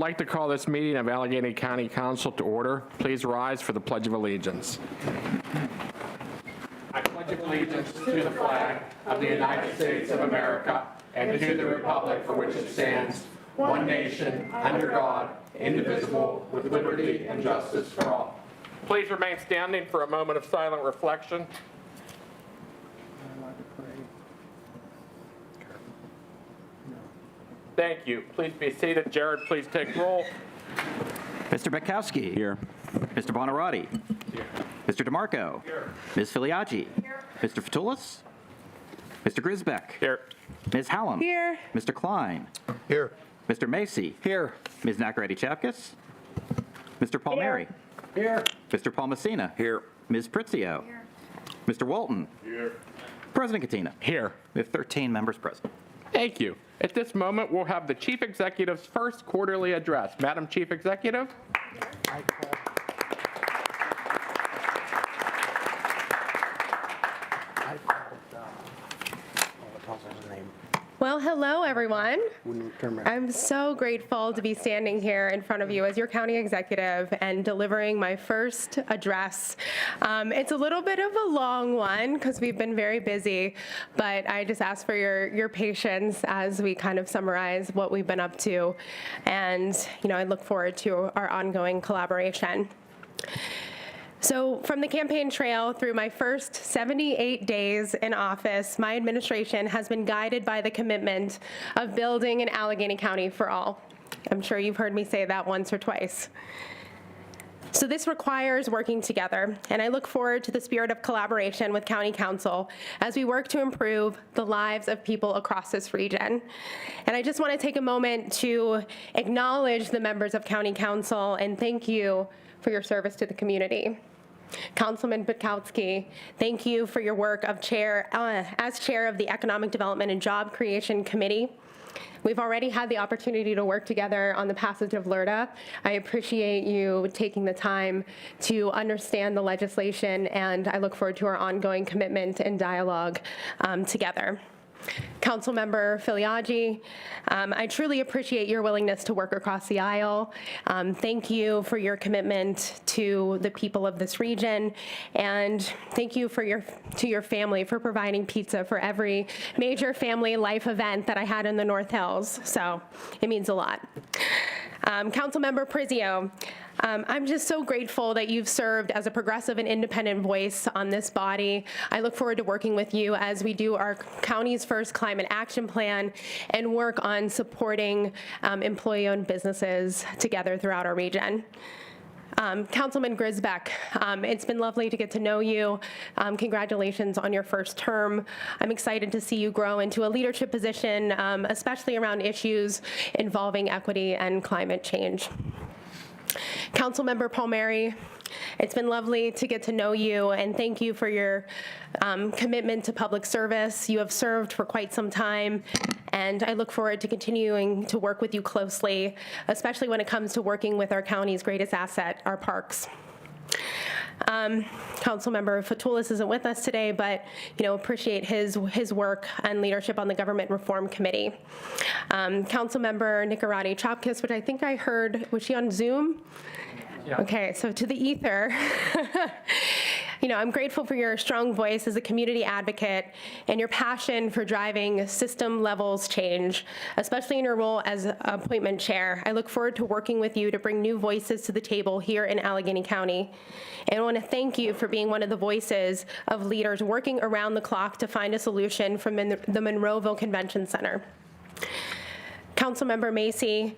like to call this meeting of Allegheny County Council to order. Please rise for the Pledge of Allegiance. I pledge allegiance to the flag of the United States of America and to the republic for which it stands, one nation, under God, indivisible, with liberty and justice for all. Please remain standing for a moment of silent reflection. Thank you. Please be seated. Jared, please take roll. Mr. Bekowski. Here. Mr. Bonarotti. Here. Mr. DeMarco. Here. Ms. Filiaggi. Here. Mr. Fatulis. Mr. Grisbeck. Here. Ms. Hallam. Here. Mr. Klein. Here. Mr. Macy. Here. Ms. Nacarati-Chapkus. Mr. Palmieri. Here. Mr. Palmasina. Here. Ms. Pritzio. Here. Mr. Walton. Here. President Katina. Here. We have 13 members present. Thank you. At this moment, we'll have the Chief Executive's first quarterly address. Madam Chief Executive. Well, hello, everyone. I'm so grateful to be standing here in front of you as your county executive and delivering my first address. It's a little bit of a long one because we've been very busy, but I just ask for your patience as we kind of summarize what we've been up to. And, I look forward to our ongoing collaboration. So from the campaign trail through my first 78 days in office, my administration has been guided by the commitment of building an Allegheny County for all. I'm sure you've heard me say that once or twice. So this requires working together, and I look forward to the spirit of collaboration with County Council as we work to improve the lives of people across this region. And I just want to take a moment to acknowledge the members of County Council and thank you for your service to the community. Councilman Bekowski, thank you for your work as chair of the Economic Development and Job Creation Committee. We've already had the opportunity to work together on the passage of LRTA. I appreciate you taking the time to understand the legislation, and I look forward to our ongoing commitment and dialogue together. Councilmember Filiaggi, I truly appreciate your willingness to work across the aisle. Thank you for your commitment to the people of this region, and thank you to your family for providing pizza for every major family life event that I had in the North Hills. So it means a lot. Councilmember Pritzio, I'm just so grateful that you've served as a progressive and independent voice on this body. I look forward to working with you as we do our county's first climate action plan and work on supporting employee-owned businesses together throughout our region. Councilman Grisbeck, it's been lovely to get to know you. Congratulations on your first term. I'm excited to see you grow into a leadership position, especially around issues involving equity and climate change. Councilmember Palmieri, it's been lovely to get to know you, and thank you for your commitment to public service. You have served for quite some time, and I look forward to continuing to work with you closely, especially when it comes to working with our county's greatest asset, our parks. Councilmember Fatulis isn't with us today, but appreciate his work and leadership on the Government Reform Committee. Councilmember Nacarati-Chapkus, which I think I heard, was she on Zoom? Yeah. Okay, so to the ether, I'm grateful for your strong voice as a community advocate and your passion for driving system levels change, especially in your role as appointment chair. I look forward to working with you to bring new voices to the table here in Allegheny County. And I want to thank you for being one of the voices of leaders working around the clock to find a solution from the Monroeville Convention Center. Councilmember Macy,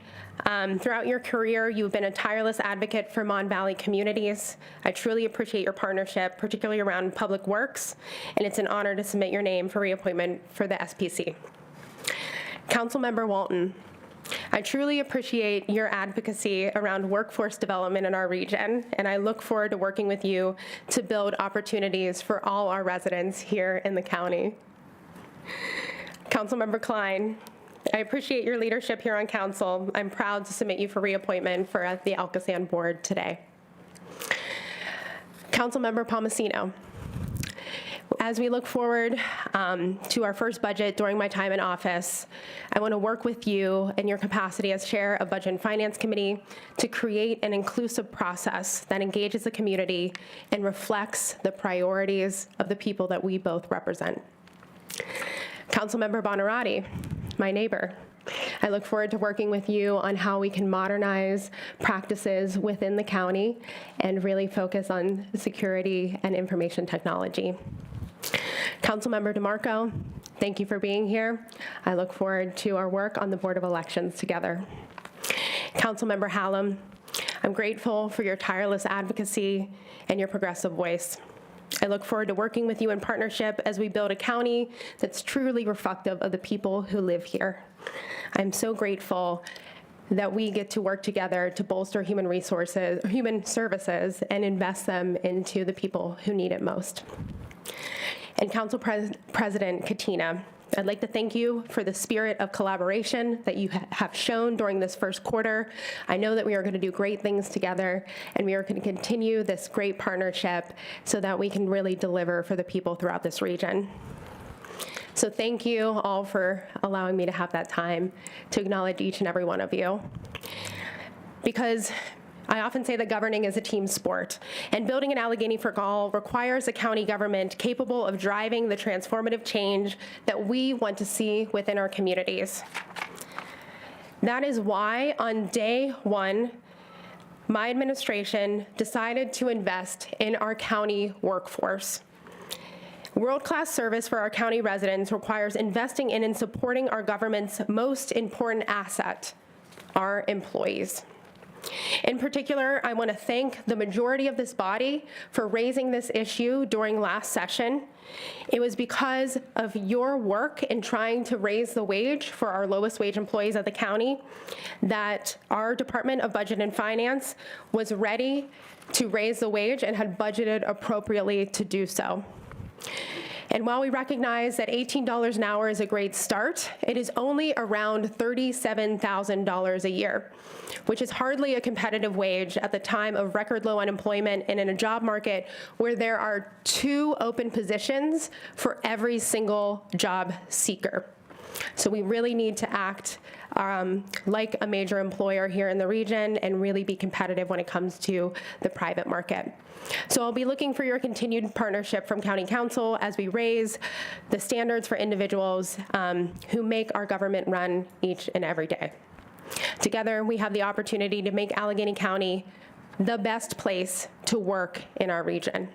throughout your career, you've been a tireless advocate for Mon Valley communities. I truly appreciate your partnership, particularly around public works, and it's an honor to submit your name for reappointment for the SPC. Councilmember Walton, I truly appreciate your advocacy around workforce development in our region, and I look forward to working with you to build opportunities for all our residents here in the county. Councilmember Klein, I appreciate your leadership here on council. I'm proud to submit you for reappointment for the Alcoasand board today. Councilmember Palmasino, As we look forward to our first budget during my time in office, I want to work with you in your capacity as chair of Budget and Finance Committee to create an inclusive process that engages the community and reflects the priorities of the people that we both represent. Councilmember Bonarotti, my neighbor, I look forward to working with you on how we can modernize practices within the county and really focus on security and information technology. Councilmember DeMarco, thank you for being here. I look forward to our work on the Board of Elections together. Councilmember Hallam, I'm grateful for your tireless advocacy and your progressive voice. I look forward to working with you in partnership as we build a county that's truly reflective of the people who live here. I'm so grateful that we get to work together to bolster human services, and invest them into the people who need it most. And Council President Katina, I'd like to thank you for the spirit of collaboration that you have shown during this first quarter. I know that we are going to do great things together, and we are going to continue this great partnership so that we can really deliver for the people throughout this region. So thank you all for allowing me to have that time to acknowledge each and every one of you. Because I often say that governing is a team sport, and building an Allegheny for all requires a county government capable of driving the transformative change that we want to see within our communities. That is why on day one, my administration decided to invest in our county workforce. World-class service for our county residents requires investing in and supporting our government's most important asset, our employees. In particular, I want to thank the majority of this body for raising this issue during last session. It was because of your work in trying to raise the wage for our lowest wage employees at the county that our Department of Budget and Finance was ready to raise the wage and had budgeted appropriately to do so. And while we recognize that $18 an hour is a great start, it is only around $37,000 a year, which is hardly a competitive wage at the time of record low unemployment and in a job market where there are 2 open positions for every single job seeker. So we really need to act like a major employer here in the region and really be competitive when it comes to the private market. So I'll be looking for your continued partnership from County Council as we raise the standards for individuals who make our government run each and every day. Together, we have the opportunity to make Allegheny County the best place to work in our region.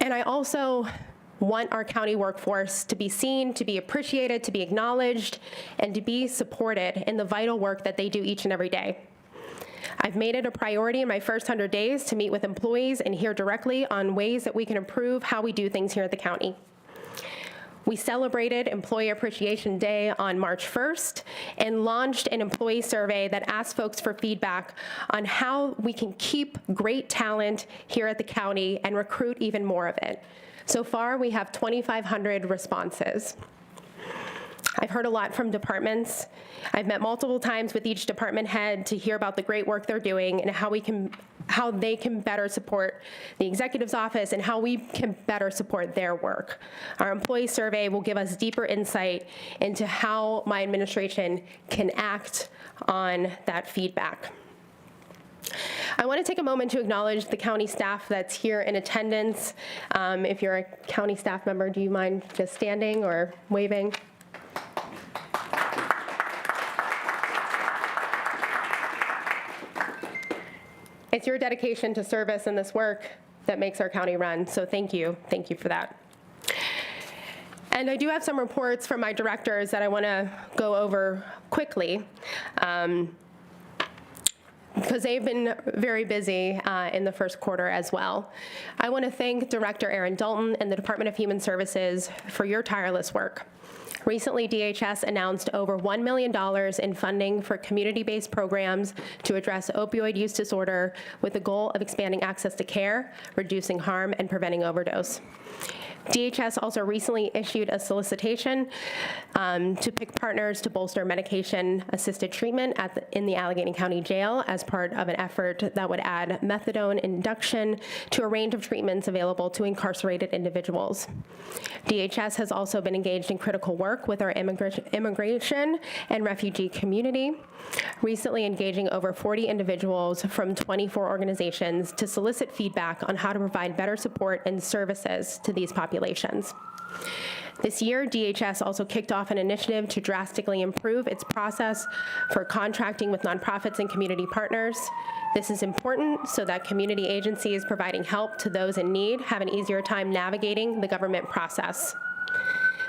And I also want our county workforce to be seen, to be appreciated, to be acknowledged, and to be supported in the vital work that they do each and every day. I've made it a priority in my first 100 days to meet with employees and hear directly on ways that we can improve how we do things here at the county. We celebrated Employee Appreciation Day on March 1st and launched an employee survey that asked folks for feedback on how we can keep great talent here at the county and recruit even more of it. So far, we have 2,500 responses. I've heard a lot from departments. I've met multiple times with each department head to hear about the great work they're doing and how they can better support the executive's office and how we can better support their work. Our employee survey will give us deeper insight into how my administration can act on that feedback. I want to take a moment to acknowledge the county staff that's here in attendance. If you're a county staff member, do you mind just standing or waving? It's your dedication to service and this work that makes our county run, so thank you for that. And I do have some reports from my directors that I want to go over quickly, because they've been very busy in the first quarter as well. I want to thank Director Aaron Dalton and the Department of Human Services for your tireless work. Recently, DHS announced over $1 million in funding for community-based programs to address opioid use disorder with the goal of expanding access to care, reducing harm, and preventing overdose. DHS also recently issued a solicitation to pick partners to bolster medication-assisted treatment in the Allegheny County Jail as part of an effort that would add methadone induction to a range of treatments available to incarcerated individuals. DHS has also been engaged in critical work with our immigration and refugee community, recently engaging over 40 individuals from 24 organizations to solicit feedback on how to provide better support and services to these populations. This year, DHS also kicked off an initiative to drastically improve its process for contracting with nonprofits and community partners. This is important so that community agencies providing help to those in need have an easier time navigating the government process.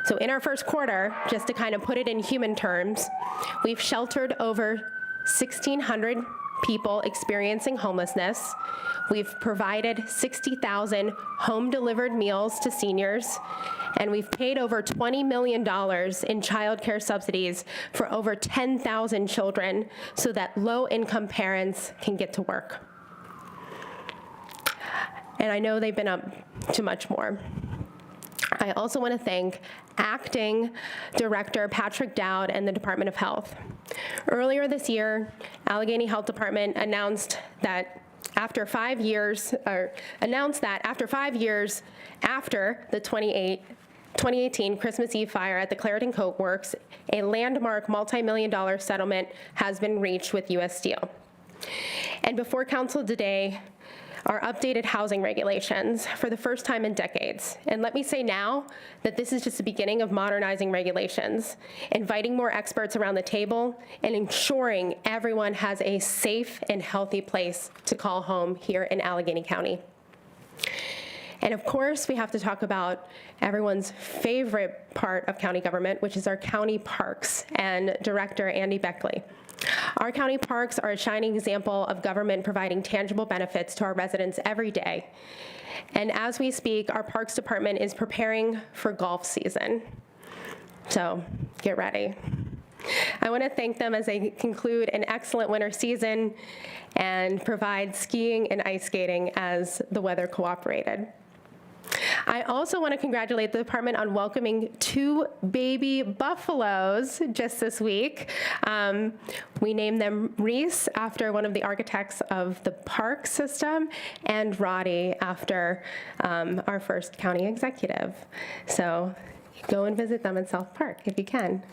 So in our first quarter, just to kind of put it in human terms, we've sheltered over 1,600 people experiencing homelessness. We've provided 60,000 home-delivered meals to seniors, and we've paid over $20 million in child care subsidies for over 10,000 children so that low-income parents can get to work. And I know they've been up to much more. I also want to thank Acting Director Patrick Dowd and the Department of Health. Earlier this year, Allegheny Health Department announced that after 5 years after the 2018 Christmas Eve fire at the Clairton Coke Works, a landmark multi-million-dollar settlement has been reached with U.S. Steel. And before council today, our updated housing regulations for the first time in decades. And let me say now that this is just the beginning of modernizing regulations, inviting more experts around the table, and ensuring everyone has a safe and healthy place to call home here in Allegheny County. And of course, we have to talk about everyone's favorite part of county government, which is our county parks, and Director Andy Beckley. Our county parks are a shining example of government providing tangible benefits to our residents every day. And as we speak, our Parks Department is preparing for golf season. So get ready. I want to thank them as they conclude an excellent winter season and provide skiing and ice skating as the weather cooperated. I also want to congratulate the department on welcoming 2 baby buffaloes just this week. We named them Reese after one of the architects of the park system, and Roddy after our first county executive. So go and visit them in South Park if you can.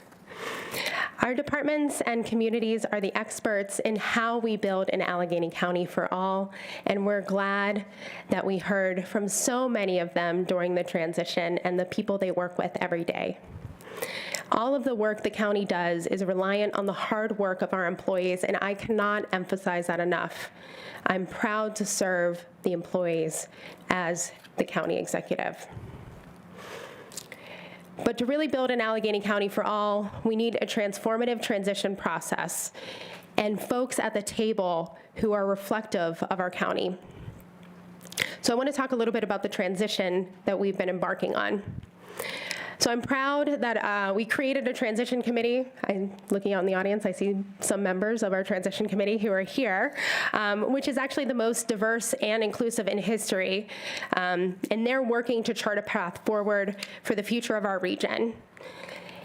Our departments and communities are the experts in how we build an Allegheny County for all, and we're glad that we heard from so many of them during the transition and the people they work with every day. All of the work the county does is reliant on the hard work of our employees, and I cannot emphasize that enough. I'm proud to serve the employees as the county executive. But to really build an Allegheny County for all, we need a transformative transition process and folks at the table who are reflective of our county. So I want to talk a little bit about the transition that we've been embarking on. So I'm proud that we created a transition committee. I'm looking out in the audience, I see some members of our transition committee who are here, which is actually the most diverse and inclusive in history. And they're working to chart a path forward for the future of our region.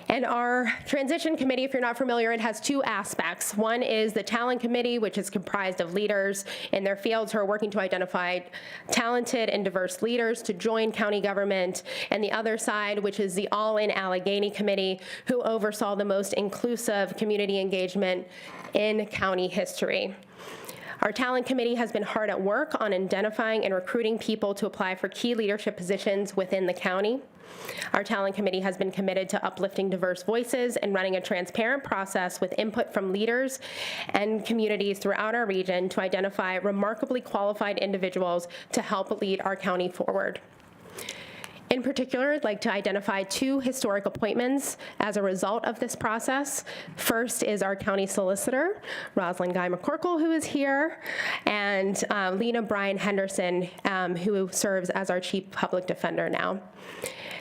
And our transition committee, if you're not familiar, it has 2 aspects. One is the talent committee, which is comprised of leaders in their fields who are working to identify talented and diverse leaders to join county government. And the other side, which is the All in Allegheny committee, who oversaw the most inclusive community engagement in county history. Our talent committee has been hard at work on identifying and recruiting people to apply for key leadership positions within the county. Our talent committee has been committed to uplifting diverse voices and running a transparent process with input from leaders and communities throughout our region to identify remarkably qualified individuals to help lead our county forward. In particular, I'd like to identify 2 historic appointments as a result of this process. First is our county solicitor, Rosalind Guy McCorkle, who is here, and Lena Bryan Henderson, who serves as our chief public defender now.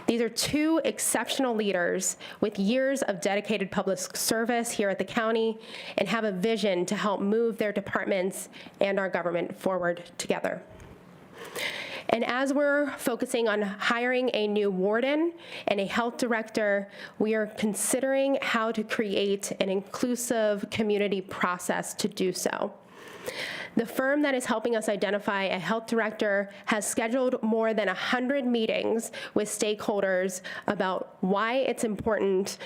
These are 2 exceptional leaders with years of dedicated public service here at the county and have a vision to help move their departments and our government forward together. And as we're focusing on hiring a new warden and a health director, we are considering how to create an inclusive community process to do so. The firm that is helping us identify a health director has scheduled more than 100 meetings with stakeholders about why it's important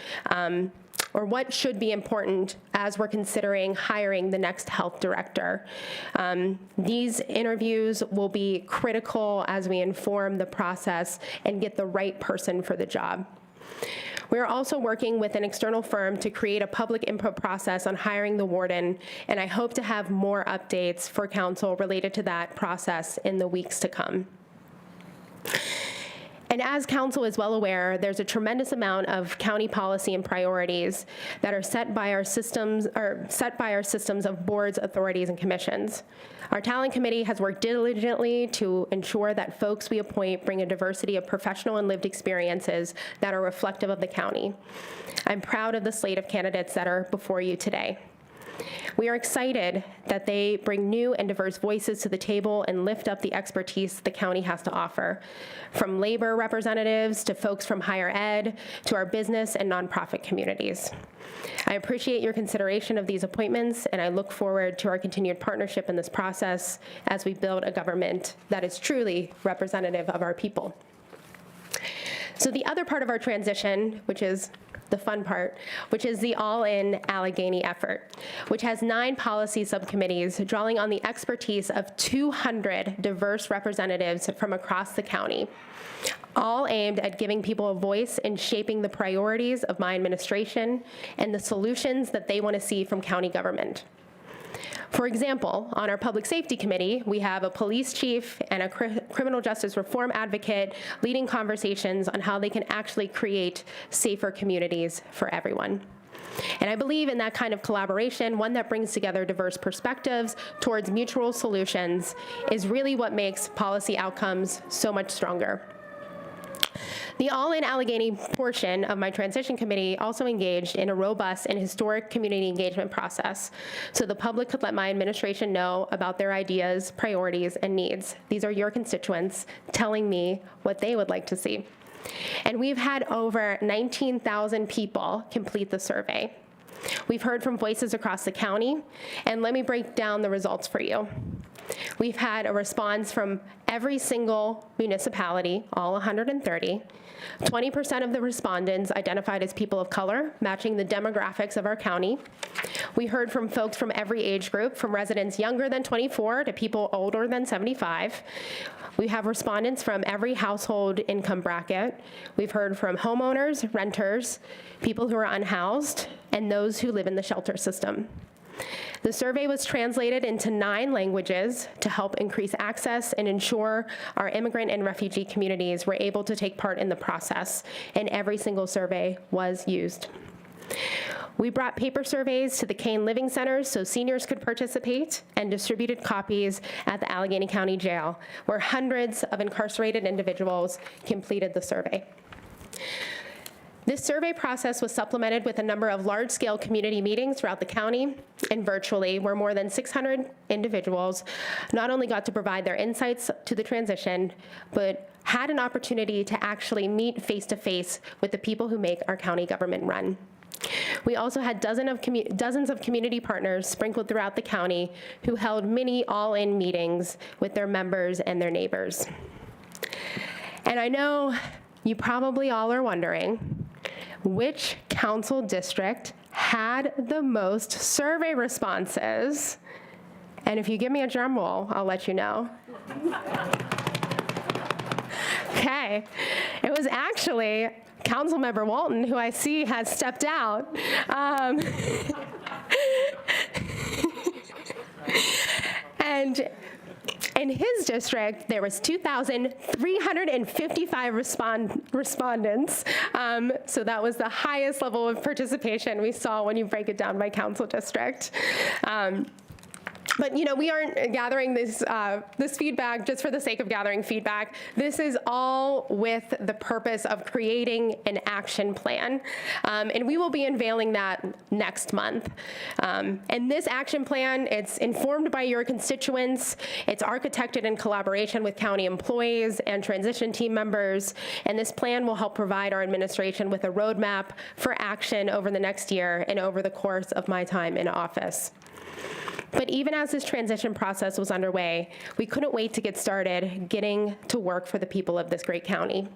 or what should be important as we're considering hiring the next health director. These interviews will be critical as we inform the process and get the right person for the job. We are also working with an external firm to create a public input process on hiring the warden, and I hope to have more updates for council related to that process in the weeks to come. And as council is well aware, there's a tremendous amount of county policy and priorities that are set by our systems of boards, authorities, and commissions. Our talent committee has worked diligently to ensure that folks we appoint bring a diversity of professional and lived experiences that are reflective of the county. I'm proud of the slate of candidates that are before you today. We are excited that they bring new and diverse voices to the table and lift up the expertise the county has to offer, from labor representatives to folks from higher ed to our business and nonprofit communities. I appreciate your consideration of these appointments, and I look forward to our continued partnership in this process as we build a government that is truly representative of our people. So the other part of our transition, which is the fun part, which is the All-In Allegheny effort, which has 9 policy subcommittees drawing on the expertise of 200 diverse representatives from across the county, all aimed at giving people a voice in shaping the priorities of my administration and the solutions that they want to see from county government. For example, on our Public Safety Committee, we have a police chief and a criminal justice reform advocate leading conversations on how they can actually create safer communities for everyone. And I believe in that kind of collaboration, one that brings together diverse perspectives towards mutual solutions, is really what makes policy outcomes so much stronger. The All-In Allegheny portion of my transition committee also engaged in a robust and historic community engagement process so the public could let my administration know about their ideas, priorities, and needs. These are your constituents telling me what they would like to see. And we've had over 19,000 people complete the survey. We've heard from voices across the county, and let me break down the results for you. We've had a response from every single municipality, all 130. 20% of the respondents identified as people of color, matching the demographics of our county. We heard from folks from every age group, from residents younger than 24 to people older than 75. We have respondents from every household income bracket. We've heard from homeowners, renters, people who are unhoused, and those who live in the shelter system. The survey was translated into 9 languages to help increase access and ensure our immigrant and refugee communities were able to take part in the process, and every single survey was used. We brought paper surveys to the Kane Living Centers so seniors could participate, and distributed copies at the Allegheny County Jail, where hundreds of incarcerated individuals completed the survey. This survey process was supplemented with a number of large-scale community meetings throughout the county and virtually, where more than 600 individuals not only got to provide their insights to the transition, but had an opportunity to actually meet face-to-face with the people who make our county government run. We also had dozens of community partners sprinkled throughout the county who held mini all-in meetings with their members and their neighbors. And I know you probably all are wondering, which council district had the most survey responses? And if you give me a drum roll, I'll let you know. Okay, it was actually Councilmember Walton, who I see has stepped out. And in his district, there was 2,355 respondents. So that was the highest level of participation we saw when you break it down by council district. But we aren't gathering this feedback just for the sake of gathering feedback. This is all with the purpose of creating an action plan, and we will be unveiling that next month. And this action plan, it's informed by your constituents. It's architected in collaboration with county employees and transition team members, and this plan will help provide our administration with a roadmap for action over the next year and over the course of my time in office. But even as this transition process was underway, we couldn't wait to get started getting to work for the people of this great county.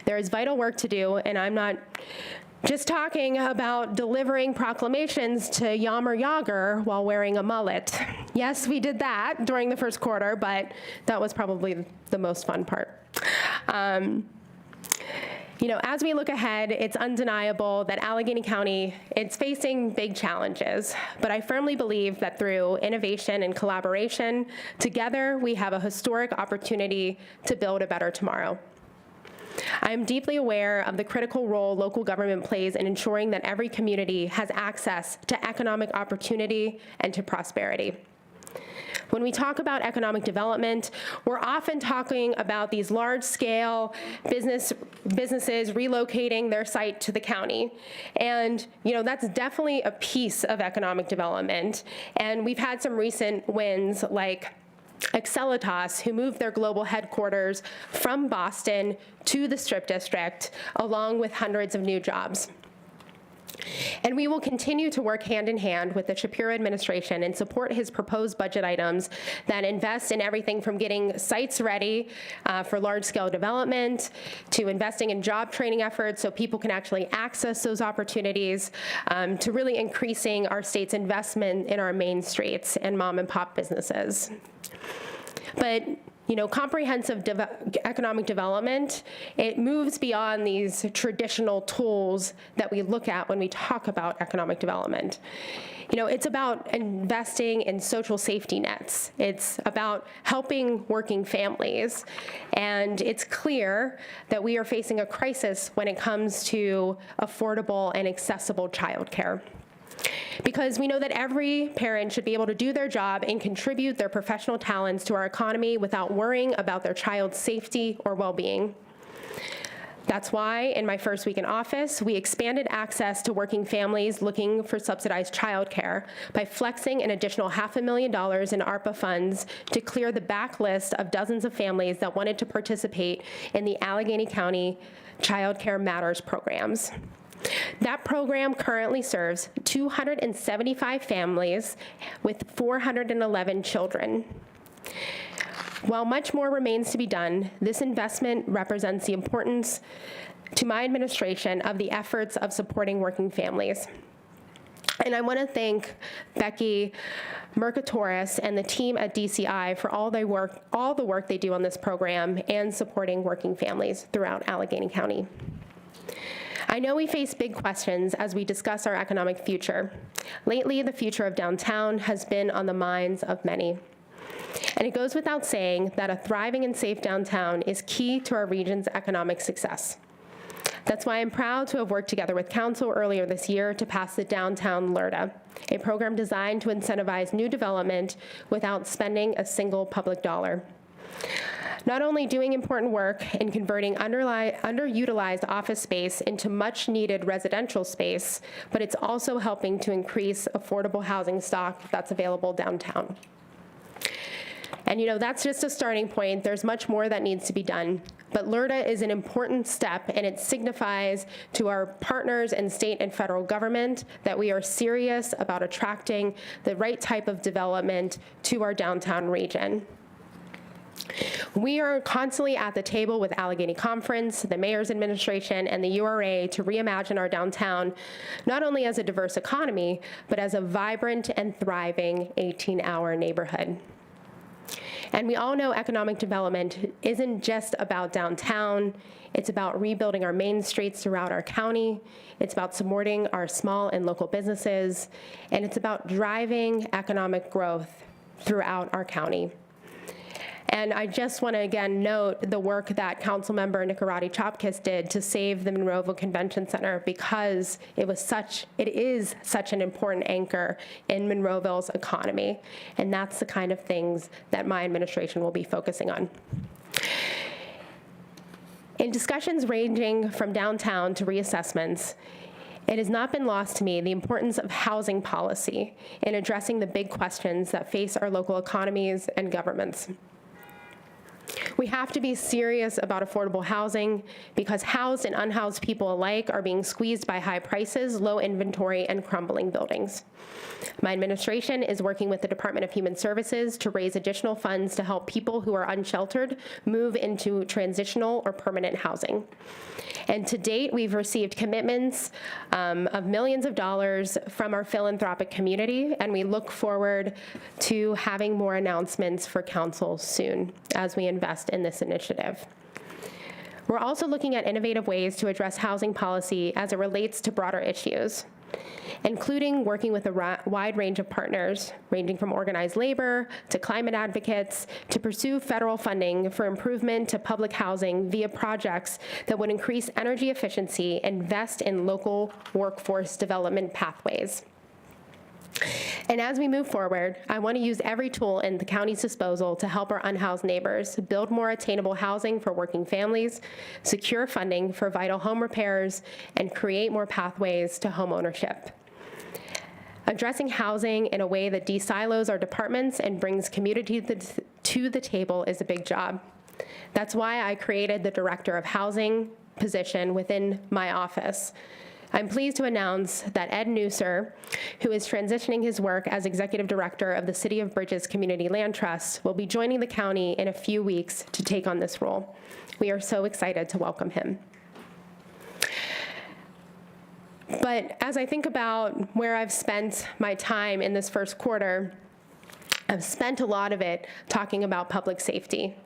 There is vital work to do, and I'm not just talking about delivering proclamations to Yammer Yager while wearing a mullet. Yes, we did that during the first quarter, but that was probably the most fun part. As we look ahead, it's undeniable that Allegheny County, it's facing big challenges, but I firmly believe that through innovation and collaboration, together we have a historic opportunity to build a better tomorrow. I am deeply aware of the critical role local government plays in ensuring that every community has access to economic opportunity and to prosperity. When we talk about economic development, we're often talking about these large-scale businesses relocating their site to the county. And, that's definitely a piece of economic development. And we've had some recent wins like Accelitas, who moved their global headquarters from Boston to the Strip District, along with hundreds of new jobs. And we will continue to work hand in hand with the Shapiro administration and support his proposed budget items that invest in everything from getting sites ready for large-scale development to investing in job training efforts so people can actually access those opportunities, to really increasing our state's investment in our main streets and mom-and-pop businesses. But comprehensive economic development, it moves beyond these traditional tools that we look at when we talk about economic development. It's about investing in social safety nets. It's about helping working families. And it's clear that we are facing a crisis when it comes to affordable and accessible childcare. Because we know that every parent should be able to do their job and contribute their professional talents to our economy without worrying about their child's safety or well-being. That's why, in my first week in office, we expanded access to working families looking for subsidized childcare by flexing an additional $500,000 in ARPA funds to clear the backlist of dozens of families that wanted to participate in the Allegheny County Child Care Matters programs. That program currently serves 275 families with 411 children. While much more remains to be done, this investment represents the importance to my administration of the efforts of supporting working families. And I want to thank Becky Mercatoris and the team at DCI for all the work they do on this program and supporting working families throughout Allegheny County. I know we face big questions as we discuss our economic future. Lately, the future of downtown has been on the minds of many. And it goes without saying that a thriving and safe downtown is key to our region's economic success. That's why I'm proud to have worked together with Council earlier this year to pass the Downtown LRTA, a program designed to incentivize new development without spending a single public dollar. Not only doing important work in converting underutilized office space into much-needed residential space, but it's also helping to increase affordable housing stock that's available downtown. And that's just a starting point. There's much more that needs to be done. But LRTA is an important step, and it signifies to our partners in state and federal government that we are serious about attracting the right type of development to our downtown region. We are constantly at the table with Allegheny Conference, the Mayor's Administration, and the URA to reimagine our downtown, not only as a diverse economy, but as a vibrant and thriving 18-hour neighborhood. And we all know economic development isn't just about downtown. It's about rebuilding our main streets throughout our county. It's about supporting our small and local businesses. And it's about driving economic growth throughout our county. And I just want to again note the work that Councilmember Nicorati Chopkis did to save the Monroeville Convention Center, because it is such an important anchor in Monroeville's economy. And that's the kind of things that my administration will be focusing on. In discussions ranging from downtown to reassessments, it has not been lost to me the importance of housing policy in addressing the big questions that face our local economies and governments. We have to be serious about affordable housing, because housed and unhoused people alike are being squeezed by high prices, low inventory, and crumbling buildings. My administration is working with the Department of Human Services to raise additional funds to help people who are unsheltered move into transitional or permanent housing. And to date, we've received commitments of millions of dollars from our philanthropic community, and we look forward to having more announcements for council soon as we invest in this initiative. We're also looking at innovative ways to address housing policy as it relates to broader issues, including working with a wide range of partners, ranging from organized labor to climate advocates, to pursue federal funding for improvement to public housing via projects that would increase energy efficiency and invest in local workforce development pathways. And as we move forward, I want to use every tool in the county's disposal to help our unhoused neighbors build more attainable housing for working families, secure funding for vital home repairs, and create more pathways to home ownership. Addressing housing in a way that de-silos our departments and brings community to the table is a big job. That's why I created the Director of Housing position within my office. I'm pleased to announce that Ed Nusser, who is transitioning his work as Executive Director of the City of Bridges Community Land Trust, will be joining the county in a few weeks to take on this role. We are so excited to welcome him. But as I think about where I've spent my time in this first quarter, I've spent a lot of it talking about public safety.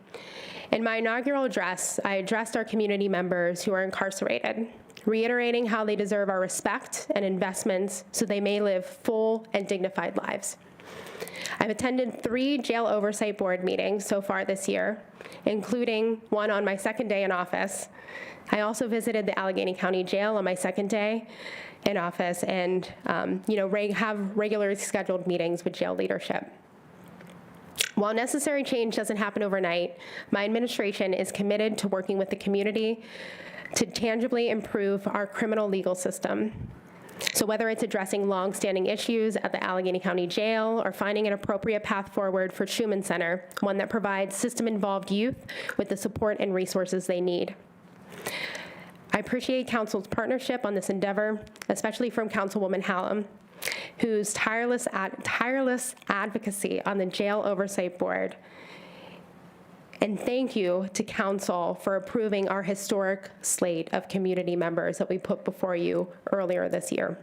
In my inaugural address, I addressed our community members who are incarcerated, reiterating how they deserve our respect and investments so they may live full and dignified lives. I've attended 3 jail oversight board meetings so far this year, including one on my second day in office. I also visited the Allegheny County Jail on my second day in office and have regularly scheduled meetings with jail leadership. While necessary change doesn't happen overnight, my administration is committed to working with the community to tangibly improve our criminal legal system. So whether it's addressing long-standing issues at the Allegheny County Jail or finding an appropriate path forward for Schumann Center, one that provides system-involved youth with the support and resources they need. I appreciate Council's partnership on this endeavor, especially from Councilwoman Hallam, whose tireless advocacy on the Jail Oversight Board. And thank you to Council for approving our historic slate of community members that we put before you earlier this year.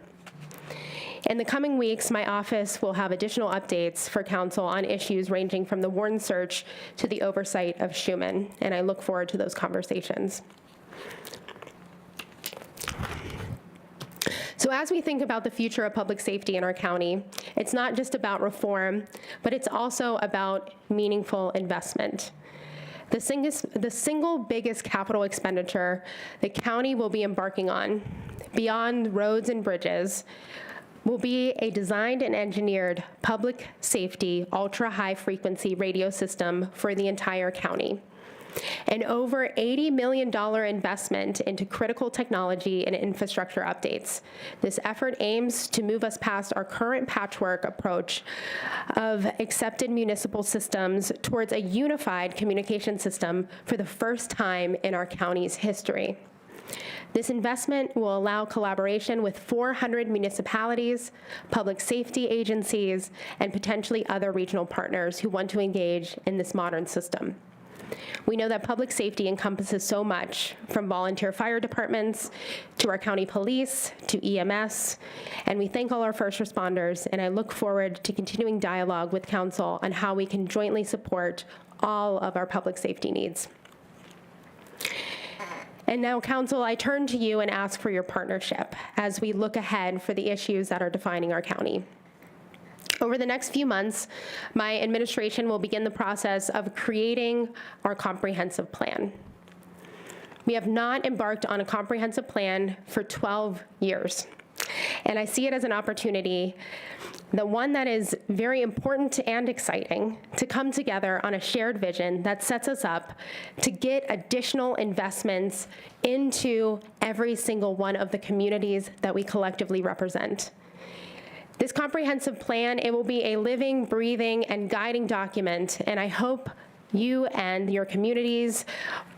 In the coming weeks, my office will have additional updates for Council on issues ranging from the warden search to the oversight of Schumann, and I look forward to those conversations. So as we think about the future of public safety in our county, it's not just about reform, but it's also about meaningful investment. The single biggest capital expenditure the county will be embarking on, beyond roads and bridges, will be a designed and engineered public safety ultra-high frequency radio system for the entire county. An over $80 million investment into critical technology and infrastructure updates. This effort aims to move us past our current patchwork approach of accepted municipal systems towards a unified communication system for the first time in our county's history. This investment will allow collaboration with 400 municipalities, public safety agencies, and potentially other regional partners who want to engage in this modern system. We know that public safety encompasses so much, from volunteer fire departments to our county police to EMS, and we thank all our first responders, and I look forward to continuing dialogue with Council on how we can jointly support all of our public safety needs. And now, Council, I turn to you and ask for your partnership as we look ahead for the issues that are defining our county. Over the next few months, my administration will begin the process of creating our comprehensive plan. We have not embarked on a comprehensive plan for 12 years, and I see it as an opportunity, the one that is very important and exciting, to come together on a shared vision that sets us up to get additional investments into every single one of the communities that we collectively represent. This comprehensive plan, it will be a living, breathing, and guiding document, and I hope you and your communities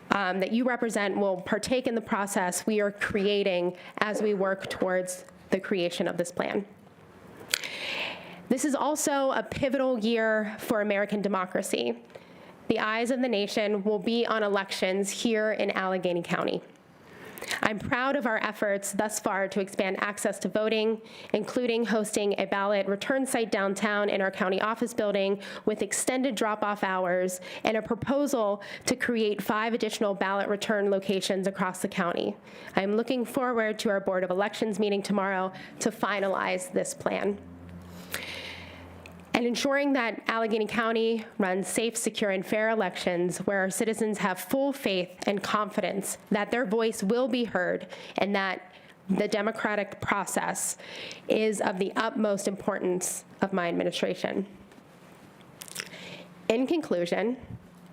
that you represent will partake in the process we are creating as we work towards the creation of this plan. This is also a pivotal year for American democracy. The eyes of the nation will be on elections here in Allegheny County. I'm proud of our efforts thus far to expand access to voting, including hosting a ballot return site downtown in our county office building with extended drop-off hours and a proposal to create 5 additional ballot return locations across the county. I'm looking forward to our Board of Elections meeting tomorrow to finalize this plan. And ensuring that Allegheny County runs safe, secure, and fair elections where our citizens have full faith and confidence that their voice will be heard and that the democratic process is of the utmost importance of my administration. In conclusion,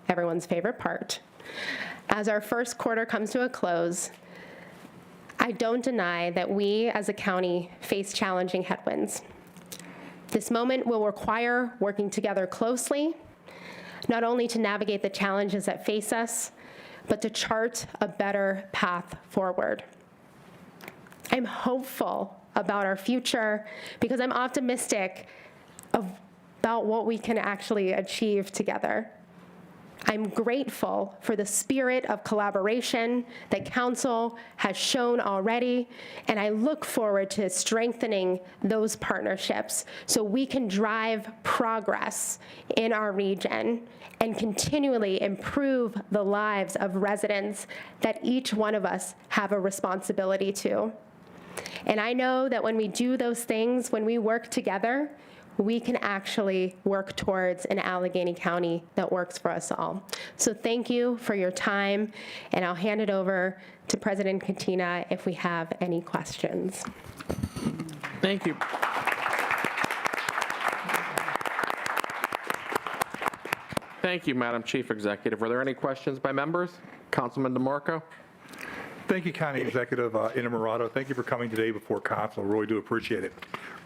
everyone's favorite part, as our first quarter comes to a close, I don't deny that we as a county face challenging headwinds. This moment will require working together closely, not only to navigate the challenges that face us, but to chart a better path forward. I'm hopeful about our future because I'm optimistic about what we can actually achieve together. I'm grateful for the spirit of collaboration that Council has shown already, and I look forward to strengthening those partnerships so we can drive progress in our region and continually improve the lives of residents that each one of us have a responsibility to. And I know that when we do those things, when we work together, we can actually work towards an Allegheny County that works for us all. So thank you for your time, and I'll hand it over to President Katina if we have any questions. Thank you. Thank you, Madam Chief Executive. Were there any questions by members? Councilman DeMarco? Thank you, County Executive Innamorato. Thank you for coming today before Council. Really do appreciate it.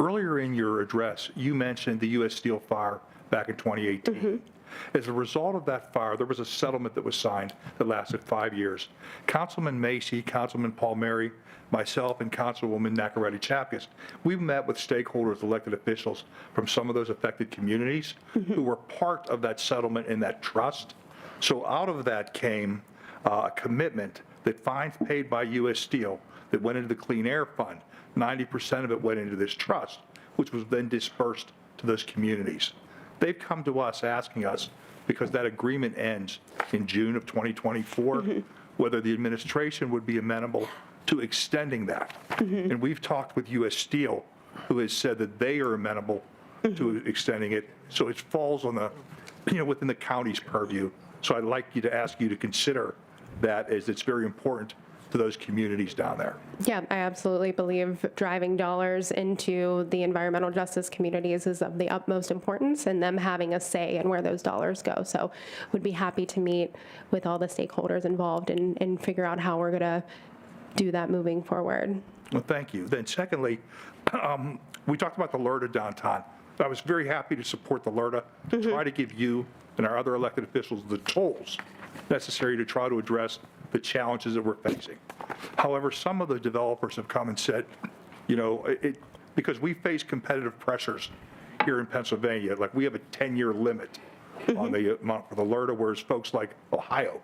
Earlier in your address, you mentioned the U.S. Steel fire back in 2018. Mm-hmm. As a result of that fire, there was a settlement that was signed that lasted 5 years. Councilman Macy, Councilman Palmieri, myself, and Councilwoman Nacarati-Chapkus, we met with stakeholders, elected officials from some of those affected communities who were part of that settlement and that trust. So out of that came a commitment that fines paid by U.S. Steel that went into the Clean Air Fund, 90% of it went into this trust, which was then dispersed to those communities. They've come to us asking us, because that agreement ends in June of 2024, whether the administration would be amenable to extending that. And we've talked with U.S. Steel, who has said that they are amenable to extending it. So it falls on the, within the county's purview. So I'd like to ask you to consider that, as it's very important to those communities down there. Yeah, I absolutely believe driving dollars into the environmental justice communities is of the utmost importance, and them having a say in where those dollars go. So would be happy to meet with all the stakeholders involved and figure out how we're going to do that moving forward. Well, thank you. Then secondly, we talked about the LRTA downtown. I was very happy to support the LRTA, to try to give you and our other elected officials the tools necessary to try to address the challenges that we're facing. However, some of the developers have come and said, because we face competitive pressures here in Pennsylvania, like we have a 10-year limit on the amount for the LRTA, whereas folks like Ohio,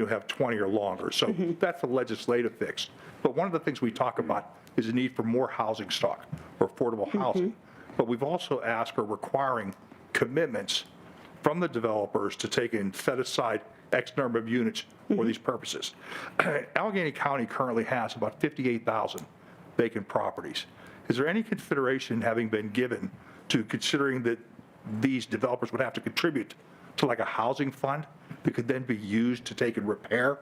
have 20 or longer. So that's a legislative fix. But one of the things we talk about is the need for more housing stock or affordable housing. But we've also asked or requiring commitments from the developers to take and set aside X number of units for these purposes. Allegheny County currently has about 58,000 vacant properties. Is there any consideration having been given to considering that these developers would have to contribute to like a housing fund that could then be used to take and repair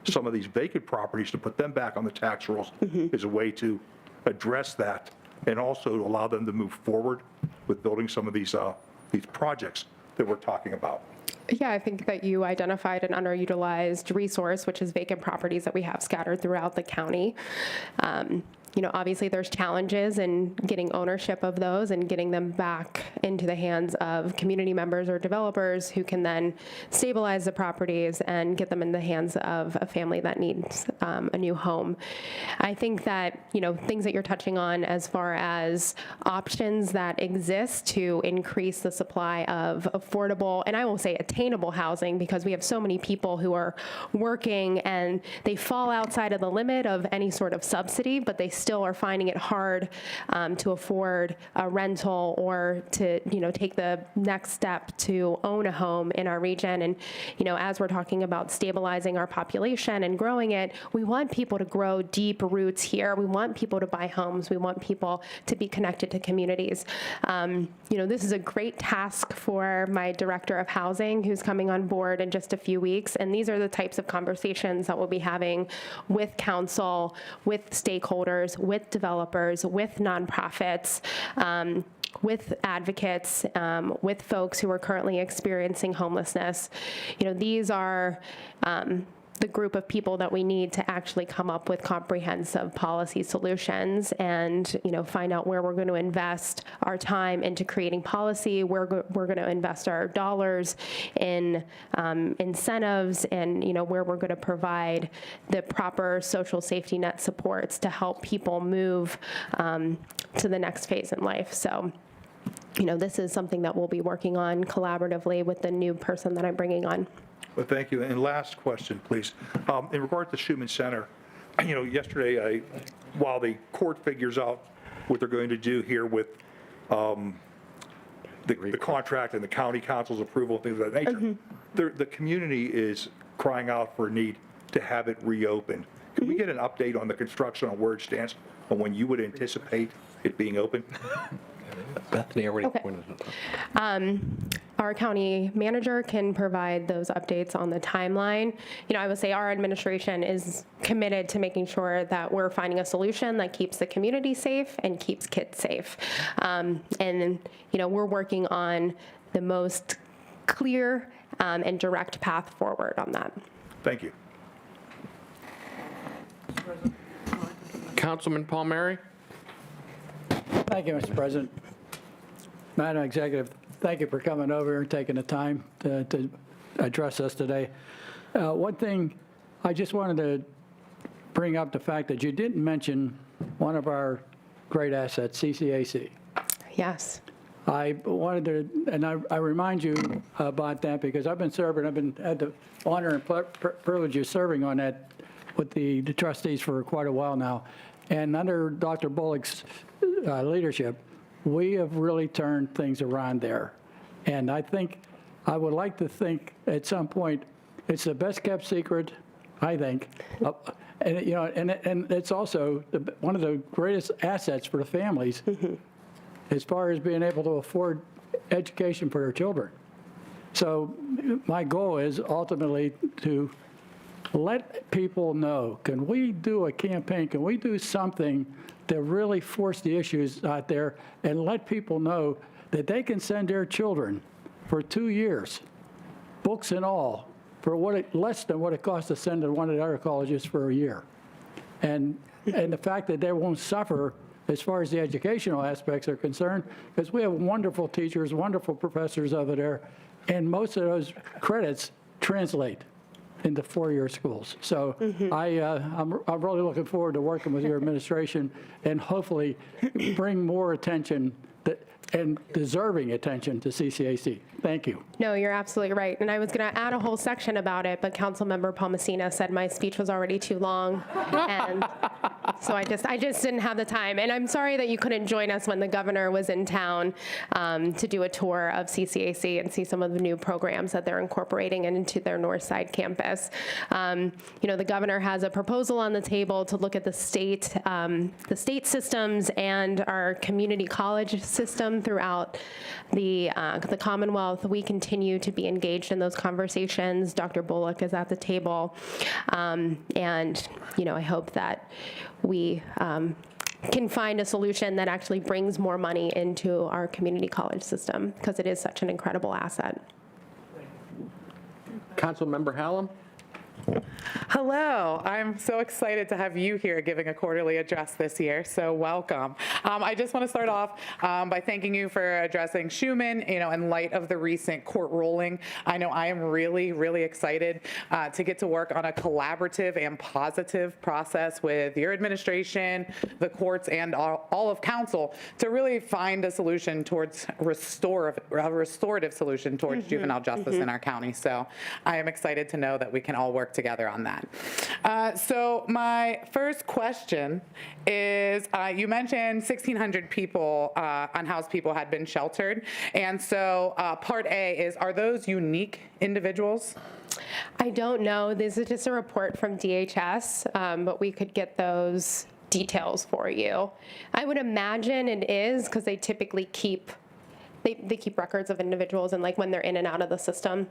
some of these vacant properties to put them back on the tax rolls is a way to address that and also to allow them to move forward with building some of these projects that we're talking about. Yeah, I think that you identified an underutilized resource, which is vacant properties that we have scattered throughout the county. Obviously there's challenges in getting ownership of those and getting them back into the hands of community members or developers who can then stabilize the properties and get them in the hands of a family that needs a new home. I think that, things that you're touching on as far as options that exist to increase the supply of affordable, and I will say attainable housing, because we have so many people who are working and they fall outside of the limit of any sort of subsidy, but they still are finding it hard to afford a rental or to, take the next step to own a home in our region. And, as we're talking about stabilizing our population and growing it, we want people to grow deep roots here. We want people to buy homes. We want people to be connected to communities. This is a great task for my director of housing, who's coming on board in just a few weeks. And these are the types of conversations that we'll be having with council, with stakeholders, with developers, with nonprofits, with advocates, with folks who are currently experiencing homelessness. These are the group of people that we need to actually come up with comprehensive policy solutions and, find out where we're going to invest our time into creating policy, where we're going to invest our dollars in incentives, and, where we're going to provide the proper social safety net supports to help people move to the next phase in life. So, this is something that we'll be working on collaboratively with the new person that I'm bringing on. Well, thank you. And last question, please. In regard to Schumann Center, yesterday, while the court figures out what they're going to do here with the contract and the county council's approval, things of that nature, the community is crying out for a need to have it reopened. Can we get an update on the construction, on where it stands, on when you would anticipate it being open? Bethany already Okay. pointed it out. Our county manager can provide those updates on the timeline. I would say our administration is committed to making sure that we're finding a solution that keeps the community safe and keeps kids safe. And we're working on the most clear and direct path forward on that. Thank you. Councilman Palmieri? Thank you, Mr. President. Madam Executive, thank you for coming over and taking the time to address us today. One thing, I just wanted to bring up the fact that you didn't mention one of our great assets, CCAC. Yes. I wanted to, and I remind you about that because I've been serving, had the honor and privilege of serving on that with the trustees for quite a while now. And under Dr. Bullock's leadership, we have really turned things around there. And I would like to think at some point, it's the best kept secret, I think. And it's also one of the greatest assets for the families as far as being able to afford education for their children. So my goal is ultimately to let people know, can we do a campaign, can we do something to really force the issues out there and let people know that they can send their children for 2 years, books and all, for less than what it costs to send to one of the other colleges for a year. And the fact that they won't suffer as far as the educational aspects are concerned, because we have wonderful teachers, wonderful professors over there, and most of those credits translate into four-year schools. So I'm really looking forward to working with your administration and hopefully bring more attention and deserving attention to CCAC. Thank you. No, you're absolutely right. And I was going to add a whole section about it, but Councilmember Palmasina said my speech was already too long. And So I just didn't have the time. And I'm sorry that you couldn't join us when the governor was in town to do a tour of CCAC and see some of the new programs that they're incorporating into their North Side campus. The governor has a proposal on the table to look at the state systems and our community college system throughout the Commonwealth. We continue to be engaged in those conversations. Dr. Bullock is at the table. I hope that we can find a solution that actually brings more money into our community college system, because it is such an incredible asset. Councilmember Hallam? Hello, I'm so excited to have you here giving a quarterly address this year, so welcome. I just want to start off by thanking you for addressing Schumann, in light of the recent court ruling. I know I am really, really excited to get to work on a collaborative and positive process with your administration, the courts, and all of council to really find a solution towards a restorative solution towards juvenile justice in our county. So I am excited to know that we can all work together on that. So my first question is, you mentioned 1,600 people, unhoused people had been sheltered. And so part A is, are those unique individuals? I don't know. This is just a report from DHS, but we could get those details for you. I would imagine it is, because they typically keep records of individuals and when they're in and out of the system.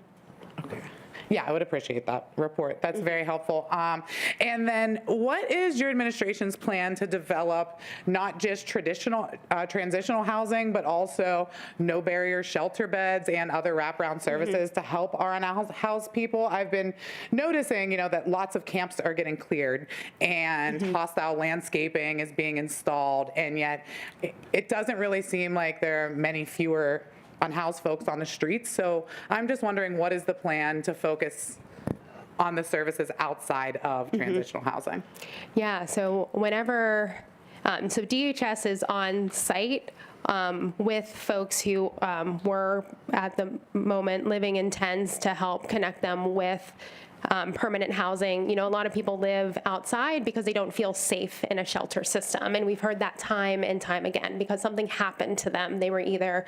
Okay. Yeah, I would appreciate that report. That's very helpful. And then what is your administration's plan to develop not just traditional transitional housing, but also no barrier shelter beds and other wraparound services to help our unhoused people? I've been noticing, that lots of camps are getting cleared and hostile landscaping is being installed, and yet it doesn't really seem like there are many fewer unhoused folks on the streets. So I'm just wondering, what is the plan to focus on the services outside of transitional housing? Yeah, so so DHS is on site with folks who were at the moment living in tents to help connect them with permanent housing. A lot of people live outside because they don't feel safe in a shelter system. And we've heard that time and time again because something happened to them. They were either,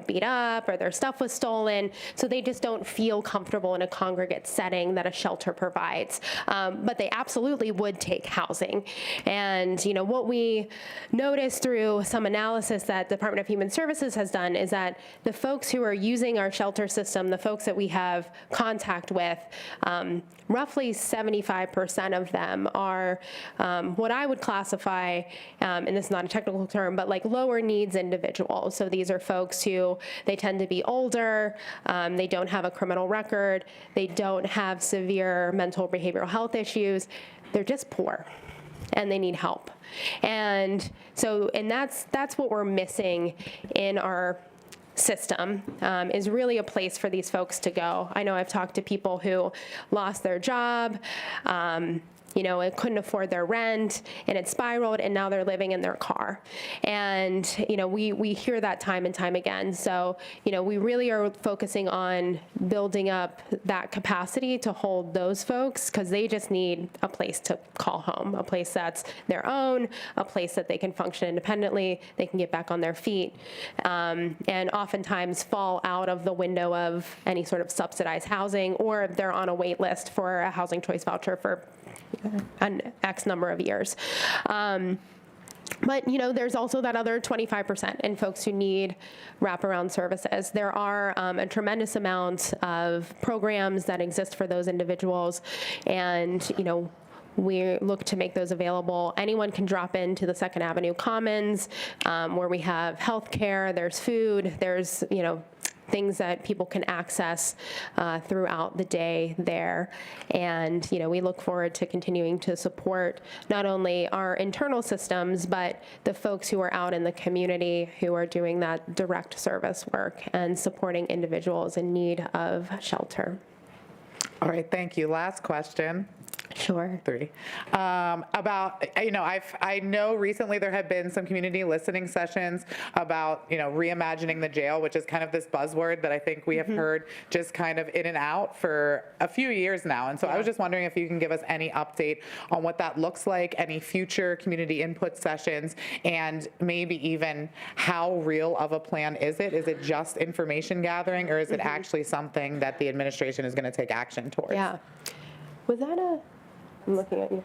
beat up or their stuff was stolen. So they just don't feel comfortable in a congregate setting that a shelter provides. But they absolutely would take housing. And, what we noticed through some analysis that the Department of Human Services has done is that the folks who are using our shelter system, the folks that we have contact with, roughly 75% of them are what I would classify, and this is not a technical term, but lower needs individuals. So these are folks who, they tend to be older, they don't have a criminal record, they don't have severe mental behavioral health issues, they're just poor and they need help. And that's what we're missing in our system, is really a place for these folks to go. I know I've talked to people who lost their job, it couldn't afford their rent, and it spiraled, and now they're living in their car. And, we hear that time and time again. So, we really are focusing on building up that capacity to hold those folks, because they just need a place to call home, a place that's their own, a place that they can function independently, they can get back on their feet, and oftentimes fall out of the window of any sort of subsidized housing, or they're on a wait list for a housing choice voucher for an X number of years. But, there's also that other 25% in folks who need wraparound services. There are a tremendous amount of programs that exist for those individuals, and, we look to make those available. Anyone can drop into the Second Avenue Commons, where we have health care, there's food, there's, things that people can access throughout the day there. And, we look forward to continuing to support not only our internal systems, but the folks who are out in the community who are doing that direct service work and supporting individuals in need of shelter. All right, thank you. Last question. Sure. 3. About, I know recently there have been some community listening sessions about, reimagining the jail, which is kind of this buzzword that I think we have heard just kind of in and out for a few years now. And so I was just wondering if you can give us any update on what that looks like, any future community input sessions, and maybe even how real of a plan is it? Is it just information gathering, or is it actually something that the administration is going to take action towards? Yeah. Was that I'm looking at you.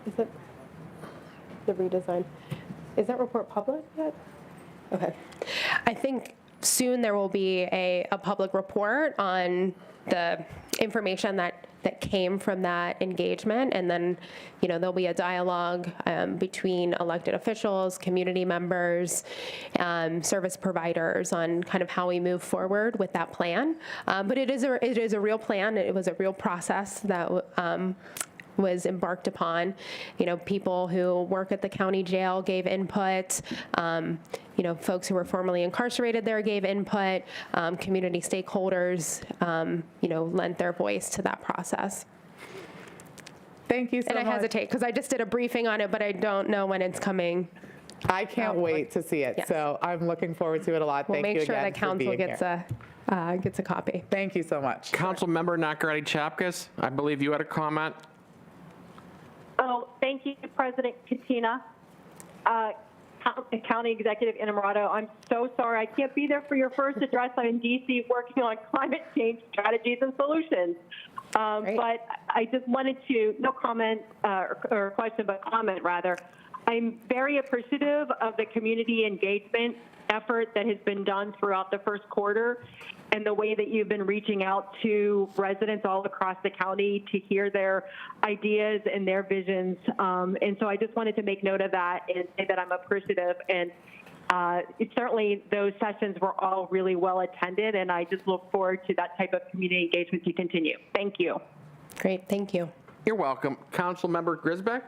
Is it the redesign? Is that report public yet? Okay. I think soon there will be a public report on the information that came from that engagement, and then, there'll be a dialogue between elected officials, community members, service providers on kind of how we move forward with that plan. But it is a real plan. It was a real process that was embarked upon. People who work at the county jail gave input. Folks who were formerly incarcerated there gave input. Community stakeholders, lent their voice to that process. Thank you so much. And I hesitate because I just did a briefing on it, but I don't know when it's coming. I can't wait to see it. Yes. So I'm looking forward to it a lot. We'll Thank you make sure again that for council being gets here. a copy. Thank you so much. Council Member Nakaradi-Chapkus, I believe you had a comment. Oh, thank you, President Katina. County Executive Innamorato, I'm so sorry I can't be there for your first address. I'm in D.C. working on climate change strategies and solutions. But I just wanted to, no comment or question, but comment rather. I'm very appreciative of the community engagement effort that has been done throughout the first quarter and the way that you've been reaching out to residents all across the county to hear their ideas and their visions. And so I just wanted to make note of that and say that I'm appreciative. And certainly those sessions were all really well attended, and I just look forward to that type of community engagement to continue. Thank you. Great, thank you. You're welcome. Council Member Grisbeck?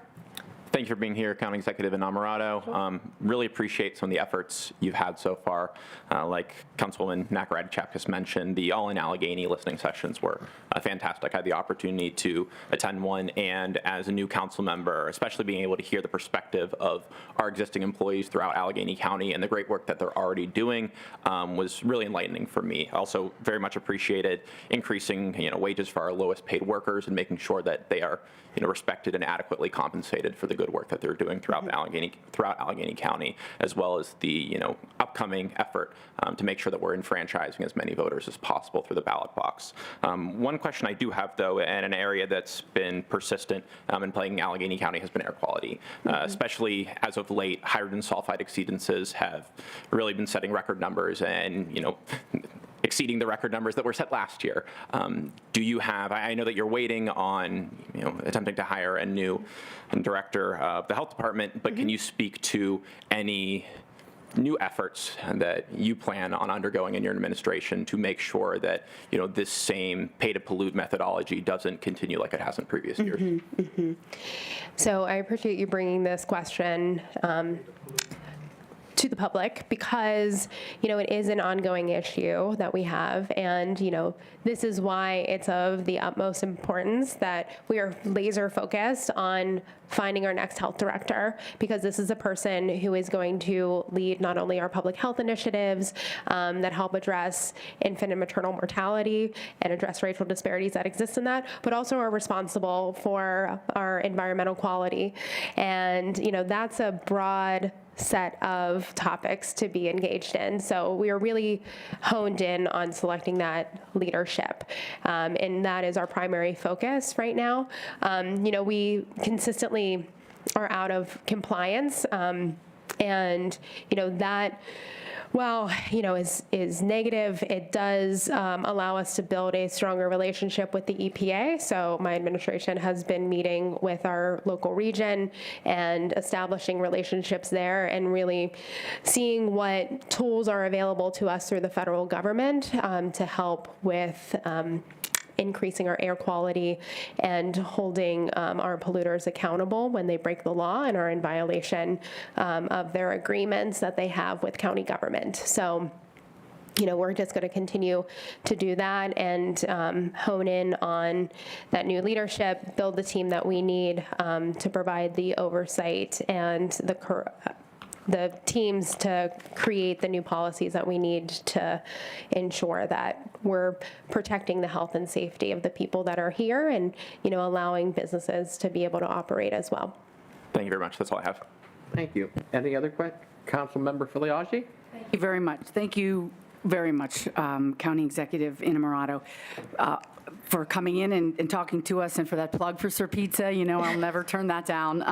Thank you for being here, County Executive Innamorato. Really appreciate some of the efforts you've had so far. Like Councilwoman Nakaradi-Chapkus mentioned, the All in Allegheny listening sessions were fantastic. I had the opportunity to attend one, and as a new council member, especially being able to hear the perspective of our existing employees throughout Allegheny County and the great work that they're already doing was really enlightening for me. Also very much appreciated increasing wages for our lowest paid workers and making sure that they are respected and adequately compensated for the good work that they're doing throughout Allegheny County, as well as the upcoming effort to make sure that we're enfranchising as many voters as possible through the ballot box. One question I do have, though, and an area that's been persistent in plaguing Allegheny County has been air quality, especially as of late. Hydrogen sulfide exceedances have really been setting record numbers, and exceeding the record numbers that were set last year. Do you have, I know that you're waiting on, attempting to hire a new director of the health department, but can you speak to any new efforts that you plan on undergoing in your administration to make sure that, this same pay to pollute methodology doesn't continue like it has in previous years? So I appreciate you bringing this question to the public because, it is an ongoing issue that we have. And, this is why it's of the utmost importance that we are laser focused on finding our next health director, because this is a person who is going to lead not only our public health initiatives that help address infant and maternal mortality and address racial disparities that exist in that, but also are responsible for our environmental quality. And, that's a broad set of topics to be engaged in. So we are really honed in on selecting that leadership. And that is our primary focus right now. We consistently are out of compliance. And, that, while, is negative, it does allow us to build a stronger relationship with the EPA. So my administration has been meeting with our local region and establishing relationships there and really seeing what tools are available to us through the federal government to help with increasing our air quality and holding our polluters accountable when they break the law and are in violation of their agreements that they have with county government. So we're just going to continue to do that and hone in on that new leadership, build the team that we need to provide the oversight and the teams to create the new policies that we need to ensure that we're protecting the health and safety of the people that are here and, allowing businesses to be able to operate as well. Thank you very much. That's all I have. Thank you. Any other questions? Councilmember Filiaggi? Thank you very much. Thank you very much, County Executive Innamorato, for coming in and talking to us, and for that plug for Sir Pizza. I'll never turn that down.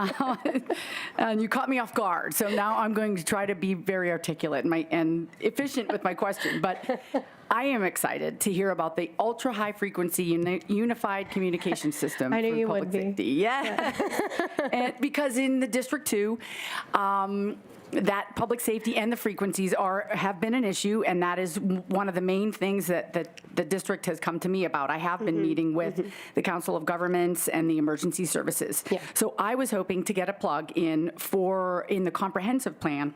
And you caught me off guard, so now I'm going to try to be very articulate and efficient with my question. But I am excited to hear about the ultra-high frequency unified communication system. I knew for you public would be. safety. Yeah. And because in the District 2, that public safety and the frequencies have been an issue, and that is one of the main things that the district has come to me about. I have been meeting with the Council of Governments and the emergency services. Yeah. So I was hoping to get a plug in the comprehensive plan,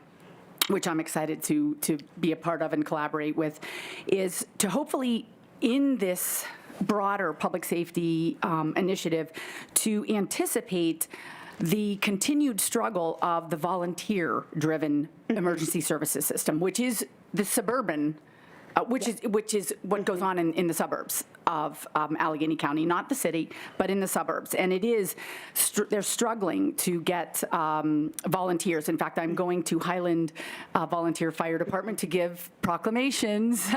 which I'm excited to be a part of and collaborate with, is to hopefully in this broader public safety initiative to anticipate the continued struggle of the volunteer-driven emergency services system, which is the suburban, which is what goes on in the suburbs of Allegheny County, not the city, but in the suburbs. And it is, they're struggling to get volunteers. In fact, I'm going to Highland Volunteer Fire Department to give proclamations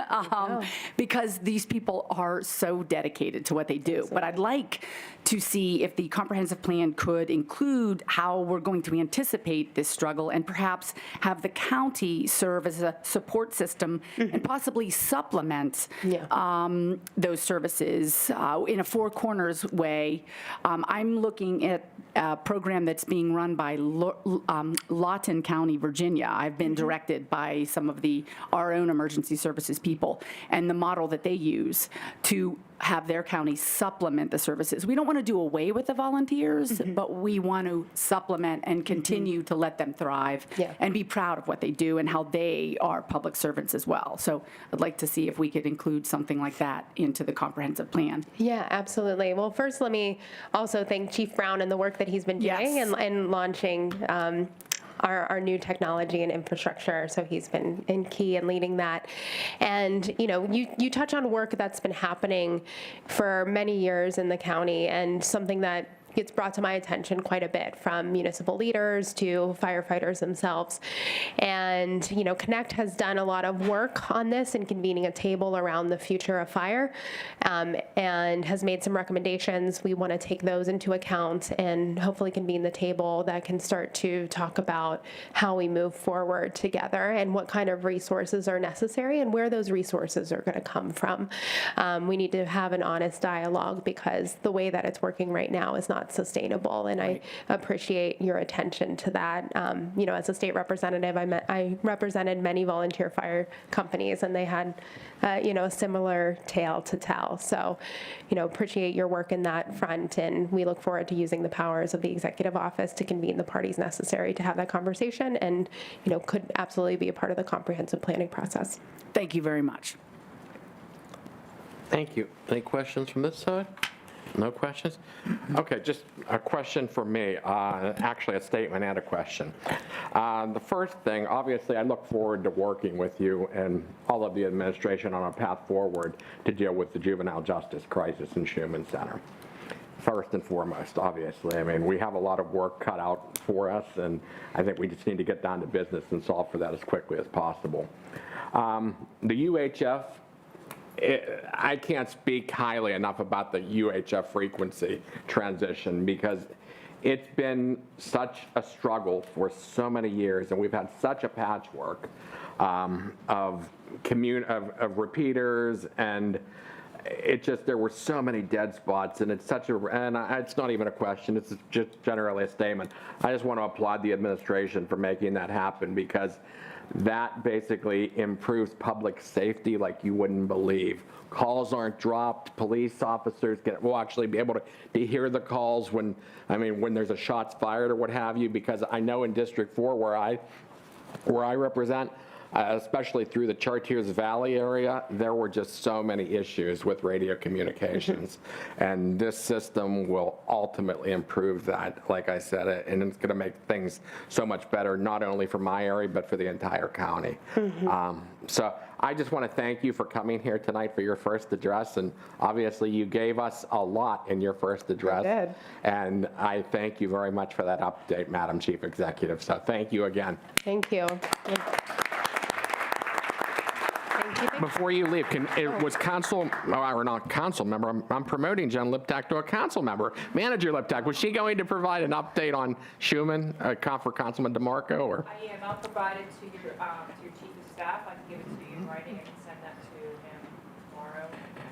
because these people are so dedicated to what they do. But I'd like to see if the comprehensive plan could include how we're going to anticipate this struggle and perhaps have the county serve as a support system and possibly supplement those services in a four corners way. I'm looking at a program that's being run by Lawton County, Virginia. I've been directed by some of our own emergency services people, and the model that they use to have their county supplement the services. We don't want to do away with the volunteers, but we want to supplement and continue to let them thrive and be proud of what they do and how they are public servants as well. So I'd like to see if we could include something like that into the comprehensive plan. Yeah, absolutely. Well, first, let me also thank Chief Brown and the work that he's been doing and launching our new technology and infrastructure. So he's been in key in leading that. And, you touch on work that's been happening for many years in the county, and something that gets brought to my attention quite a bit from municipal leaders to firefighters themselves. And, Connect has done a lot of work on this and convening a table around the future of fire, and has made some recommendations. We want to take those into account and hopefully convene the table that can start to talk about how we move forward together and what kind of resources are necessary and where those resources are going to come from. We need to have an honest dialogue because the way that it's working right now is not sustainable, and I appreciate your attention to that. As a state representative, I represented many volunteer fire companies, and they had, a similar tale to tell. So, appreciate your work in that front, and we look forward to using the powers of the executive office to convene the parties necessary to have that conversation, and could absolutely be a part of the comprehensive planning process. Thank you very much. Thank you. Any questions from this side? No questions? Okay, just a question for me, actually a statement and a question. The first thing, obviously, I look forward to working with you and all of the administration on a path forward to deal with the juvenile justice crisis in Schumann Center. First and foremost, obviously. I mean, we have a lot of work cut out for us, and I think we just need to get down to business and solve for that as quickly as possible. The UHF, I can't speak highly enough about the UHF frequency transition because it's been such a struggle for so many years, and we've had such a patchwork of repeaters, and there were so many dead spots, and it's not even a question, it's just generally a statement. I just want to applaud the administration for making that happen because that basically improves public safety like you wouldn't believe. Calls aren't dropped. Police officers will actually be able to hear the calls when there's a shots fired or what have you, because I know in District 4 where I represent, especially through the Chartiers Valley area, there were just so many issues with radio communications. And this system will ultimately improve that, like I said, and it's going to make things so much better, not only for my area, but for the entire county. So I just want to thank you for coming here tonight for your first address, and obviously you gave us a lot in your first address. I did. And I thank you very much for that update, Madam Chief Executive. So thank you again. Thank you. Before you leave, it was council, or not council member, I'm promoting Jen Liptak to a council member. Manager Liptak, was she going to provide an update on Schuman for Councilman DeMarco, or? I am. I'll provide it to your chief of staff. I can give it to you in writing. I can send that to him tomorrow.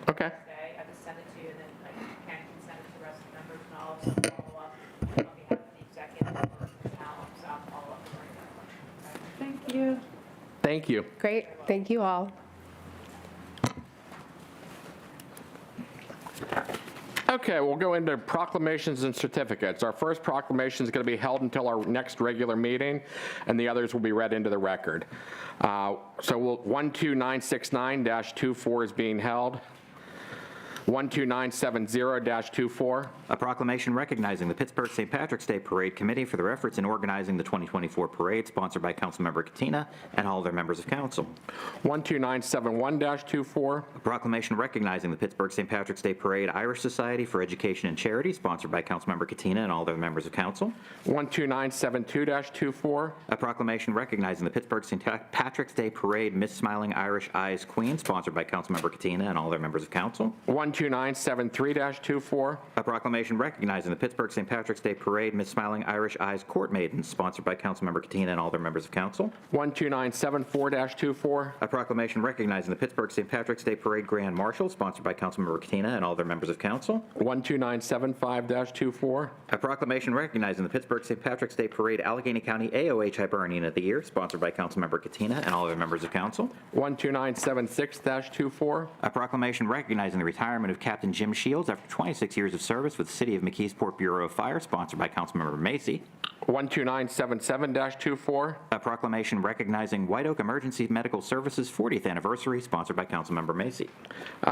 Okay. Today. I can send it to you, and then I can send it to the rest of the members, and I'll also follow up on behalf of the executive or Cal, so I'll follow up during that one. Okay? Thank you. Thank you. Great. Thank you all. Okay, we'll go into proclamations and certificates. Our first proclamation is going to be held until our next regular meeting, and the others will be read into the record. So 12969-24 is being held. 12970-24. A proclamation recognizing the Pittsburgh St. Patrick's Day Parade Committee for their efforts in organizing the 2024 parade, sponsored by Councilmember Katina and all their members of council. 12971-24. A proclamation recognizing the Pittsburgh St. Patrick's Day Parade Irish Society for Education and Charity, sponsored by Councilmember Katina and all their members of council. 12972-24. A proclamation recognizing the Pittsburgh St. Patrick's Day Parade Miss Smiling Irish Eyes Queen, sponsored by Councilmember Katina and all their members of council. 12973-24. A proclamation recognizing the Pittsburgh St. Patrick's Day Parade Miss Smiling Irish Eyes Court Maidens, sponsored by Councilmember Katina and all their members of council. 12974-24. A proclamation recognizing the Pittsburgh St. Patrick's Day Parade Grand Marshal, sponsored by Councilmember Katina and all their members of council. 12975-24. A proclamation recognizing the Pittsburgh St. Patrick's Day Parade Allegheny County AOH Hibernian of the Year, sponsored by Councilmember Katina and all their members of council. 12976-24. A proclamation recognizing the retirement of Captain Jim Shields after 26 years of service with the City of McKeesport Bureau of Fire, sponsored by Councilmember Macy. 12977-24. A proclamation recognizing White Oak Emergency Medical Services 40th anniversary, sponsored by Councilmember Macy.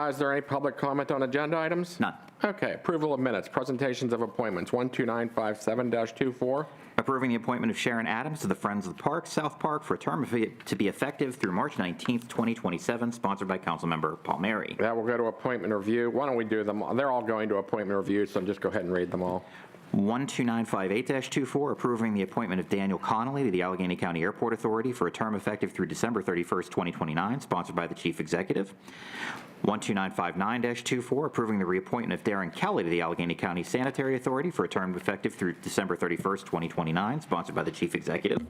Is there any public comment on agenda items? None. Okay, approval of minutes, presentations of appointments, 12957-24. Approving the appointment of Sharon Adams to the Friends of the Park, South Park, for a term to be effective through March 19th, 2027, sponsored by Councilmember Palmieri. That will go to appointment review. Why don't we do them all? They're all going to appointment review, so just go ahead and read them all. 12958-24, approving the appointment of Daniel Connolly to the Allegheny County Airport Authority for a term effective through December 31st, 2029, sponsored by the Chief Executive. 12959-24, approving the reappointment of Darren Kelly to the Allegheny County Sanitary Authority for a term effective through December 31st, 2029, sponsored by the Chief Executive.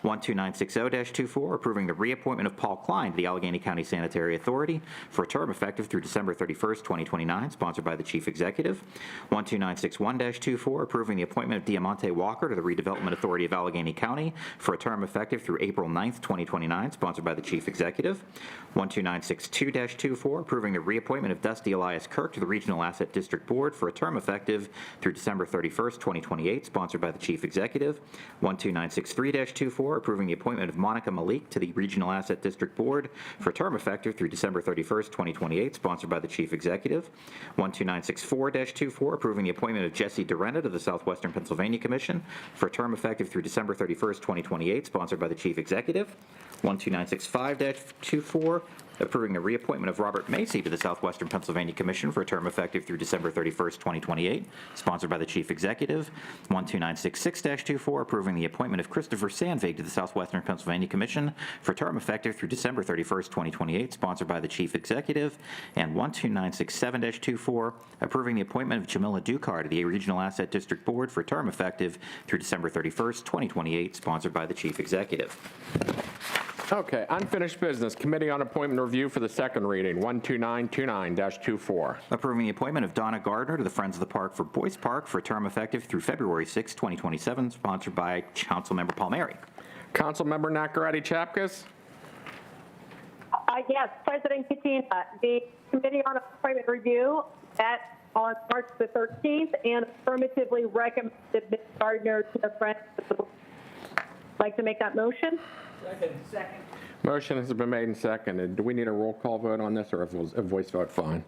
12960-24, approving the reappointment of Paul Klein to the Allegheny County Sanitary Authority for a term effective through December 31st, 2029, sponsored by the Chief Executive. 12961-24, approving the appointment of Diamante Walker to the Redevelopment Authority of Allegheny County for a term effective through April 9th, 2029, sponsored by the Chief Executive. 12962-24, approving the reappointment of Dusty Elias Kirk to the Regional Asset District Board for a term effective through December 31st, 2028, sponsored by the Chief Executive. 12963-24, approving the appointment of Monica Malik to the Regional Asset District Board for a term effective through December 31st, 2028, sponsored by the Chief Executive. 12964-24, approving the appointment of Jesse Durena to the Southwestern Pennsylvania Commission for a term effective through December 31st, 2028, sponsored by the Chief Executive. 12965-24, approving the reappointment of Robert Macy to the Southwestern Pennsylvania Commission for a term effective through December 31st, 2028, sponsored by the Chief Executive. 12966-24, approving the appointment of Christopher Sandvig to the Southwestern Pennsylvania Commission for a term effective through December 31st, 2028, sponsored by the Chief Executive. And 12967-24, approving the appointment of Jamila Dukar to the Regional Asset District Board for a term effective through December 31st, 2028, sponsored by the Chief Executive. Okay, unfinished business, Committee on Appointment Review for the second reading, 12929-24. Approving the appointment of Donna Gardner to the Friends of the Park for Boyce Park for a term effective through February 6, 2027, sponsored by Councilmember Palmieri. Councilmember Nakaradi Chapkus? Yes, President Katina, the Committee on Appointment Review met on March the 13th and affirmatively recommended Ms. Gardner to the Friends of the Board. Like to make that motion? Second. Motion has been made and seconded. Do we need a roll call vote on this, or is a voice vote fine?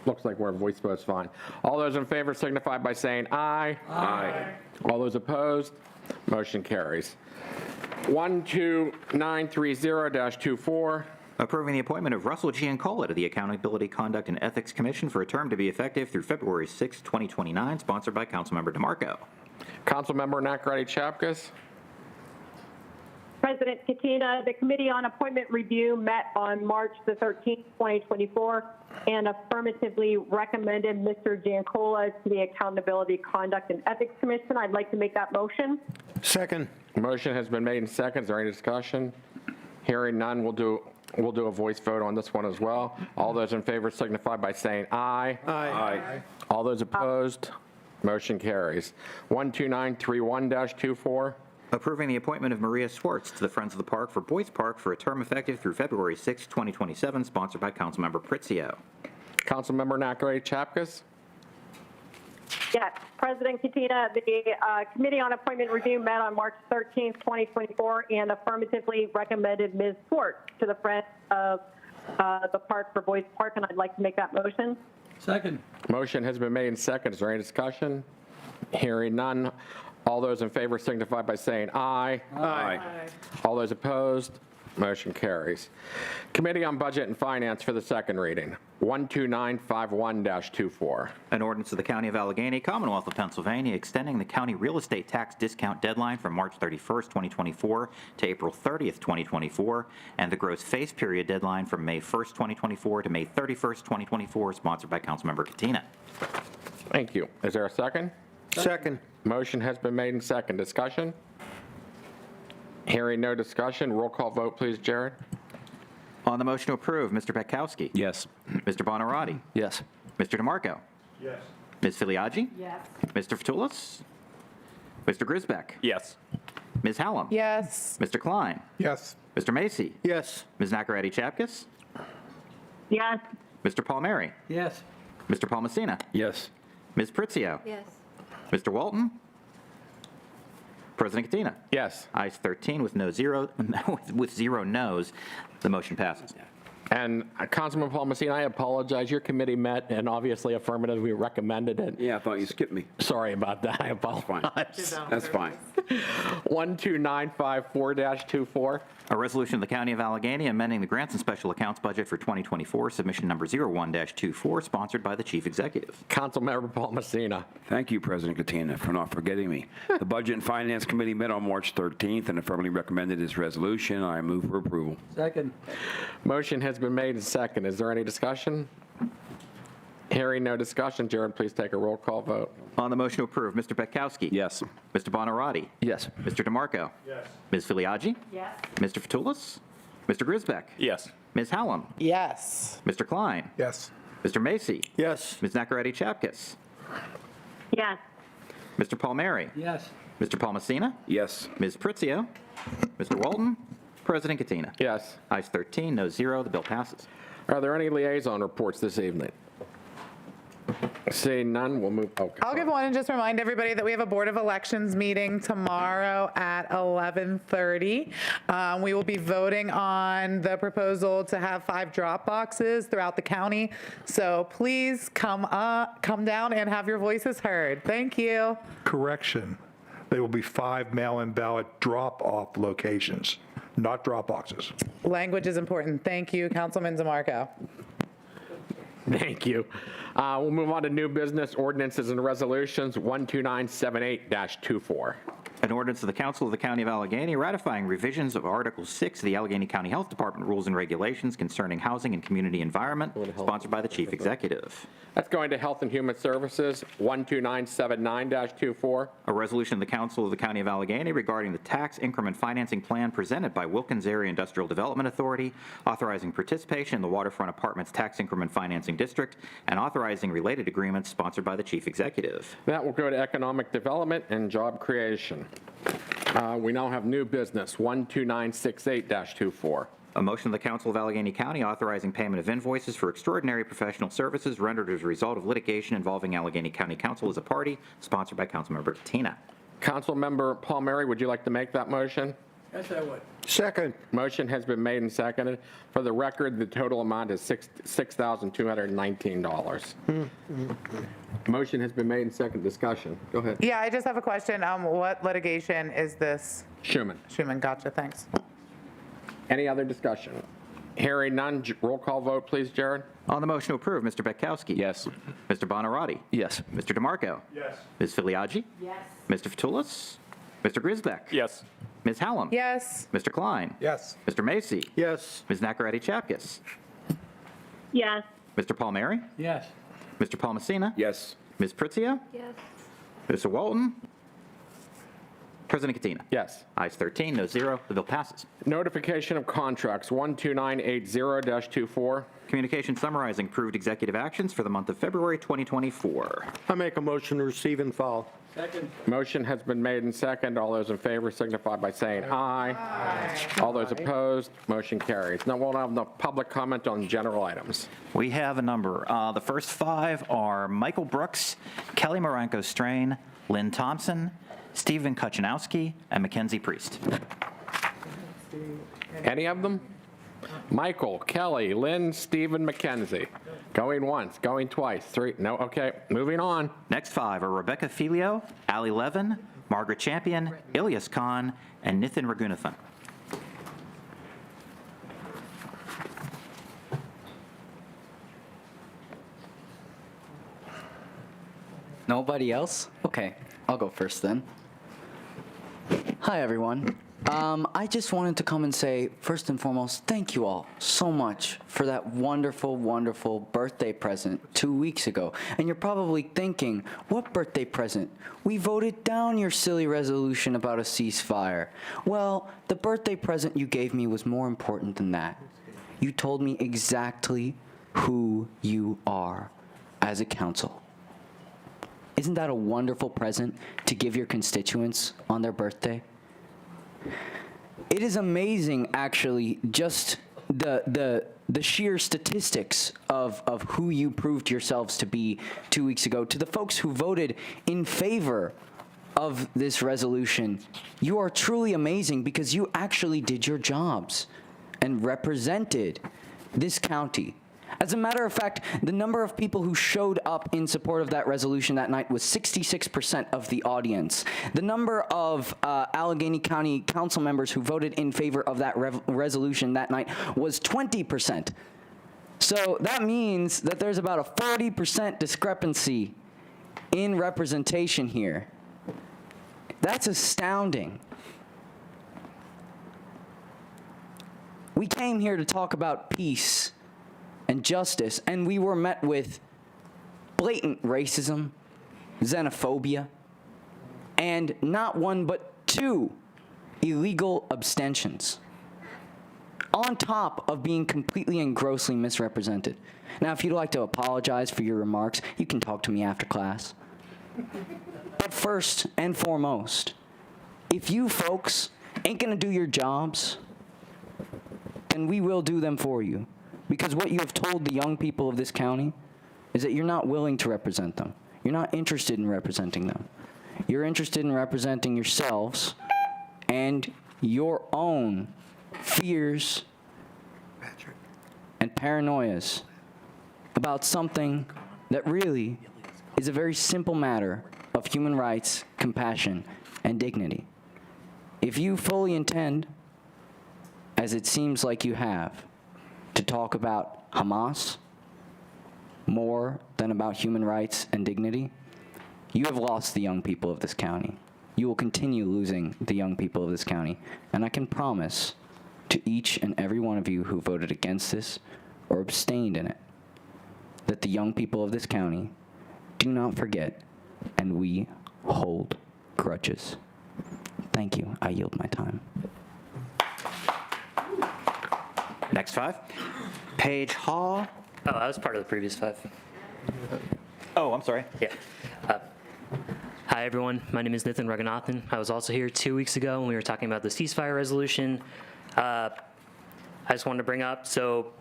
Looks like we're a voice vote's fine. All those in favor signify by saying aye. Aye. All those opposed? Motion carries. 12930-24. Approving the appointment of Russell Giancola to the Accountability, Conduct, and Ethics Commission for a term to be effective through February 6, 2029, sponsored by Councilmember DeMarco. Councilmember Nakaradi Chapkus. President Katina, the Committee on Appointment Review met on March the 13th, 2024, and affirmatively recommended Mr. Giancola to the Accountability, Conduct, and Ethics Commission. I'd like to make that motion. Second. Motion has been made and seconded. Is there any discussion? Hearing none, we'll do a voice vote on this one as well. All those in favor signify by saying aye. Aye. All those opposed? Motion carries. 12931-24. Approving the appointment of Maria Swartz to the Friends of the Park for Boyce Park for a term effective through February 6, 2027, sponsored by Councilmember Pritzio. Councilmember Nakaradi Chapkus. Yes, President Katina, the Committee on Appointment Review met on March 13th, 2024, and affirmatively recommended Ms. Swartz to the Friends of the Park for Boyce Park, and I'd like to make that motion. Second. Motion has been made and seconded. Is there any discussion? Hearing none. All those in favor signify by saying aye. Aye. All those opposed? Motion carries. Committee on Budget and Finance for the second reading. 12951-24. An ordinance of the County of Allegheny, Commonwealth of Pennsylvania, extending the county real estate tax discount deadline from March 31st, 2024 to April 30th, 2024, and the gross face period deadline from May 1st, 2024 to May 31st, 2024, sponsored by Councilmember Katina. Thank you. Is there a second? Second. Motion has been made and seconded. Discussion? Hearing no discussion. Roll call vote, please, Jared. On the motion to approve, Mr. Petkowski. Yes. Mr. Bonarotti. Yes. Mr. DeMarco. Yes. Ms. Filiaggi. Yes. Mr. Fatulis. Mr. Grisbeck. Yes. Ms. Hallam. Yes. Mr. Klein. Yes. Mr. Macy. Yes. Ms. Nakaradi Chapkus. Yes. Mr. Palmieri. Yes. Mr. Palmasina. Yes. Ms. Pritzio. Yes. Mr. Walton. President Katina. Yes. Ayes 13 with zero noes. The motion passes. And Councilman Palmasina, I apologize. Your committee met and obviously affirmatively recommended it. Yeah, I thought you skipped me. Sorry about that. I apologize. That's fine. 12954-24. A resolution of the County of Allegheny amending the grants and special accounts budget for 2024, submission number 01-24, sponsored by the Chief Executive. Councilmember Palmasina. Thank you, President Katina, for not forgetting me. The Budget and Finance Committee met on March 13th and affirmatively recommended this resolution. I move for approval. Second. Motion has been made and second. Is there any discussion? Hearing no discussion, Jared, please take a roll call vote. On the motion to approve, Mr. Petkowski. Yes. Mr. Bonarotti. Yes. Mr. DeMarco. Yes. Ms. Filiaggi. Yes. Mr. Fatulis. Mr. Grisbeck. Yes. Ms. Hallam. Yes. Mr. Klein. Yes. Mr. Macy. Yes. Ms. Nakaradi Chapkus. Yes. Mr. Palmieri. Yes. Mr. Palmasina. Yes. Ms. Pritzio. Mr. Walton. President Katina. Yes. Ayes 13, no 0. The bill passes. Are there any liaison reports this evening? Seeing none, we'll move. Okay. I'll give one and just remind everybody that we have a Board of Elections meeting tomorrow at 11:30. We will be voting on the proposal to have 5 drop boxes throughout the county. So please come down and have your voices heard. Thank you. Correction. There will be 5 mail-in ballot drop-off locations, not drop boxes. Language is important. Thank you, Councilman DeMarco. Thank you. We'll move on to new business ordinances and resolutions. 12978-24. An ordinance of the Council of the County of Allegheny ratifying revisions of Article 6 of the Allegheny County Health Department Rules and Regulations concerning housing and community environment, sponsored by the Chief Executive. That's going to Health and Human Services. 12979-24. A resolution of the Council of the County of Allegheny regarding the tax increment financing plan presented by Wilkins Area Industrial Development Authority, authorizing participation in the Waterfront Apartments Tax Increment Financing District, and authorizing related agreements, sponsored by the Chief Executive. That will go to Economic Development and Job Creation. We now have new business. 12968-24. A motion of the Council of Allegheny County authorizing payment of invoices for extraordinary professional services rendered as a result of litigation involving Allegheny County Council as a party, sponsored by Councilmember Katina. Councilmember Palmieri, would you like to make that motion? Yes, I would. Second. Motion has been made and seconded. For the record, the total amount is $6,219. Motion has been made and seconded. Discussion. Go ahead. Yeah, I just have a question. What litigation is this? Schuman. Schuman, gotcha, thanks. Any other discussion? Hearing none, roll call vote, please, Jared. On the motion to approve, Mr. Betkowski. Yes. Mr. Bonarotti. Yes. Mr. DeMarco. Yes. Ms. Filiaggi. Yes. Mr. Fatulis. Mr. Grisbeck. Yes. Ms. Hallam. Yes. Mr. Klein. Yes. Mr. Macy. Yes. Ms. Nacarati-Chapkus. Yes. Mr. Palmieri. Yes. Mr. Palmasina. Yes. Ms. Pritzia. Yes. Mr. Walton. President Katina. Yes. Ayes 13, no 0. The bill passes. Notification of contracts 12980-24. Communication summarizing approved executive actions for the month of February 2024. I make a motion to receive and file. Second. Motion has been made and seconded. All those in favor signify by saying aye. Aye. All those opposed, motion carries. Now we'll have the public comment on general items. We have a number. The first 5 are Michael Brooks, Kelly Maranko-Strain, Lynn Thompson, Stephen Kuchanowski, and Mackenzie Priest. Any of them? Michael, Kelly, Lynn, Stephen, Mackenzie. Going once, going twice, 3, no, okay, moving on. Next 5 are Rebecca Filio, Ali Levin, Margaret Champion, Ilyas Khan, and Nithin Raghunathan. Nobody else? Okay, I'll go first then. Hi, everyone. I just wanted to come and say, first and foremost, thank you all so much for that wonderful, wonderful birthday present 2 weeks ago. And you're probably thinking, what birthday present? We voted down your silly resolution about a ceasefire. Well, the birthday present you gave me was more important than that. You told me exactly who you are as a council. Isn't that a wonderful present to give your constituents on their birthday? It is amazing, actually, just the sheer statistics of who you proved yourselves to be 2 weeks ago. To the folks who voted in favor of this resolution, you are truly amazing because you actually did your jobs and represented this county. As a matter of fact, the number of people who showed up in support of that resolution that night was 66% of the audience. The number of Allegheny County council members who voted in favor of that resolution that night was 20%. So that means that there's about a 40% discrepancy in representation here. That's astounding. We came here to talk about peace and justice, and we were met with blatant racism, xenophobia, and not one but 2 illegal abstentions, on top of being completely and grossly misrepresented. Now, if you'd like to apologize for your remarks, you can talk to me after class. But first and foremost, if you folks ain't gonna do your jobs, then we will do them for you. Because what you have told the young people of this county is that you're not willing to represent them. You're not interested in representing them. You're interested in representing yourselves and your own fears and paranoias about something that really is a very simple matter of human rights, compassion, and dignity. If you fully intend, as it seems like you have, to talk about Hamas more than about human rights and dignity, you have lost the young people of this county. You will continue losing the young people of this county. And I can promise to each and every one of you who voted against this or abstained in it, that the young people of this county do not forget, and we hold grudges. Thank you. I yield my time. Next 5. Paige Hall. Oh, I was part of the previous 5. Oh, I'm sorry. Yeah. Hi, everyone. My name is Nithin Raghunathan. I was also here 2 weeks ago when we were talking about the ceasefire resolution. I just wanted to bring up, so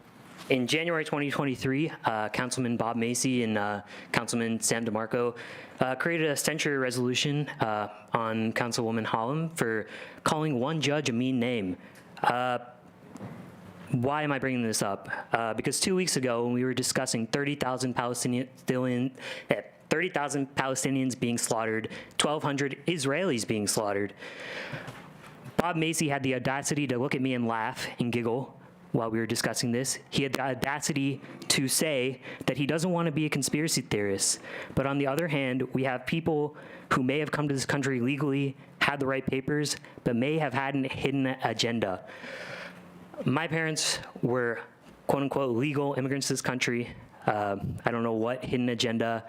In January 2023, Councilman Bob Macy and Councilman Sam DeMarco created a censure resolution on Councilwoman Hallam for calling one judge a mean name. Why am I bringing this up? Because 2 weeks ago, when we were discussing 30,000 Palestinians being slaughtered, 1,200 Israelis being slaughtered, Bob Macy had the audacity to look at me and laugh and giggle while we were discussing this. He had the audacity to say that he doesn't want to be a conspiracy theorist. But on the other hand, we have people who may have come to this country legally, had the right papers, but may have had a hidden agenda. My parents were quote unquote legal immigrants to this country. I don't know what hidden agenda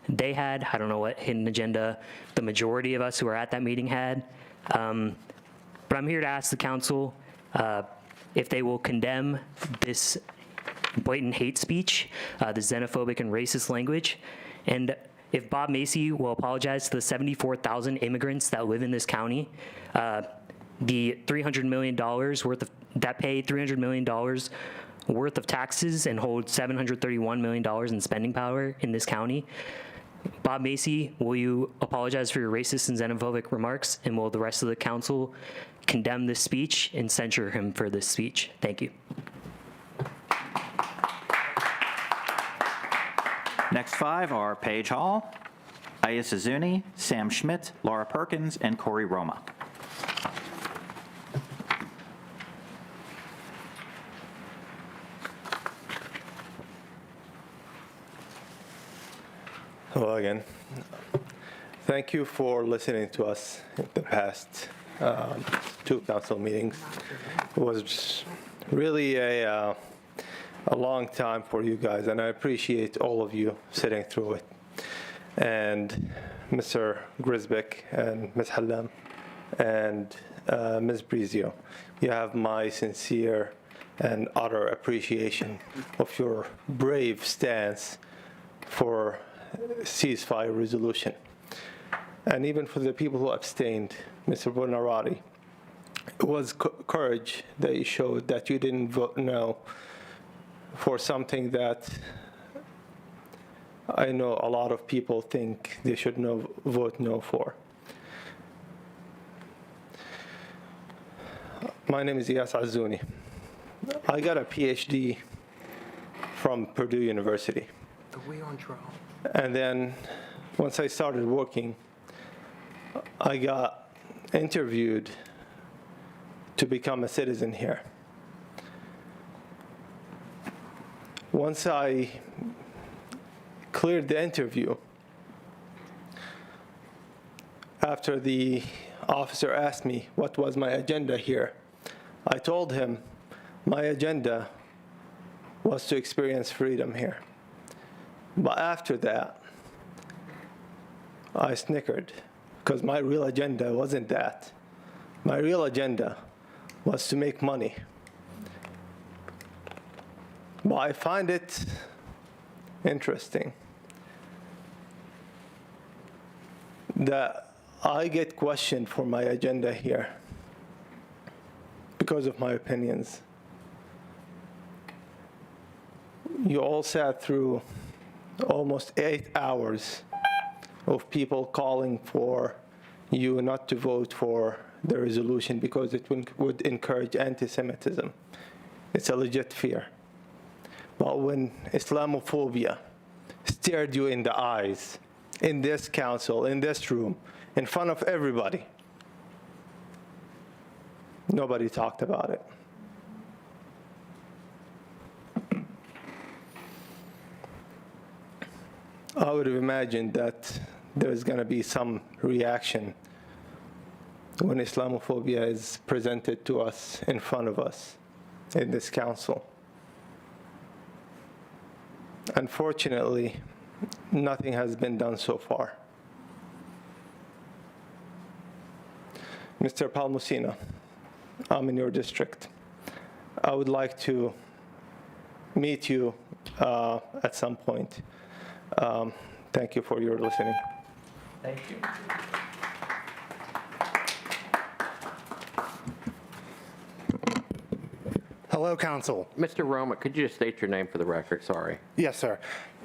they had. I don't know what hidden agenda the majority of us who were at that meeting had. But I'm here to ask the council if they will condemn this blatant hate speech, the xenophobic and racist language, and if Bob Macy will apologize to the 74,000 immigrants that live in this county, the $300 million that pay $300 million worth of taxes and hold $731 million in spending power in this county. Bob Macy, will you apologize for your racist and xenophobic remarks, and will the rest of the council condemn this speech and censure him for this speech? Thank you. Next 5 are Paige Hall, Ayesha Zuni, Sam Schmidt, Laura Perkins, and Corey Roma. Hello again. Thank you for listening to us in the past 2 council meetings. It was really a long time for you guys, and I appreciate all of you sitting through it. And Mr. Grisbeck and Ms. Hallam and Ms. Brizio, you have my sincere and utter appreciation of your brave stance for ceasefire resolution. And even for the people who abstained, Mr. Bonarati, it was courage that you showed, that you didn't vote no for something that I know a lot of people think they should vote no for. My name is Iyas Azuni. I got a PhD from Purdue University. And then once I started working, I got interviewed to become a citizen here. Once I cleared the interview, after the officer asked me what was my agenda here, I told him my agenda was to experience freedom here. But after that, I snickered, because my real agenda wasn't that. My real agenda was to make money. But I find it interesting that I get questioned for my agenda here because of my opinions. You all sat through almost 8 hours of people calling for you not to vote for the resolution because it would encourage anti-Semitism. It's a legit fear. But when Islamophobia stared you in the eyes, in this council, in this room, in front of everybody, nobody talked about it. I would have imagined that there's going to be some reaction when Islamophobia is presented to us in front of us in this council. Unfortunately, nothing has been done so far. Mr. Palmusina, I'm in your district. I would like to meet you at some point. Thank you for your listening. Thank you. Hello, Council. Mr. Roma, could you just state your name for the record? Sorry. Yes, sir.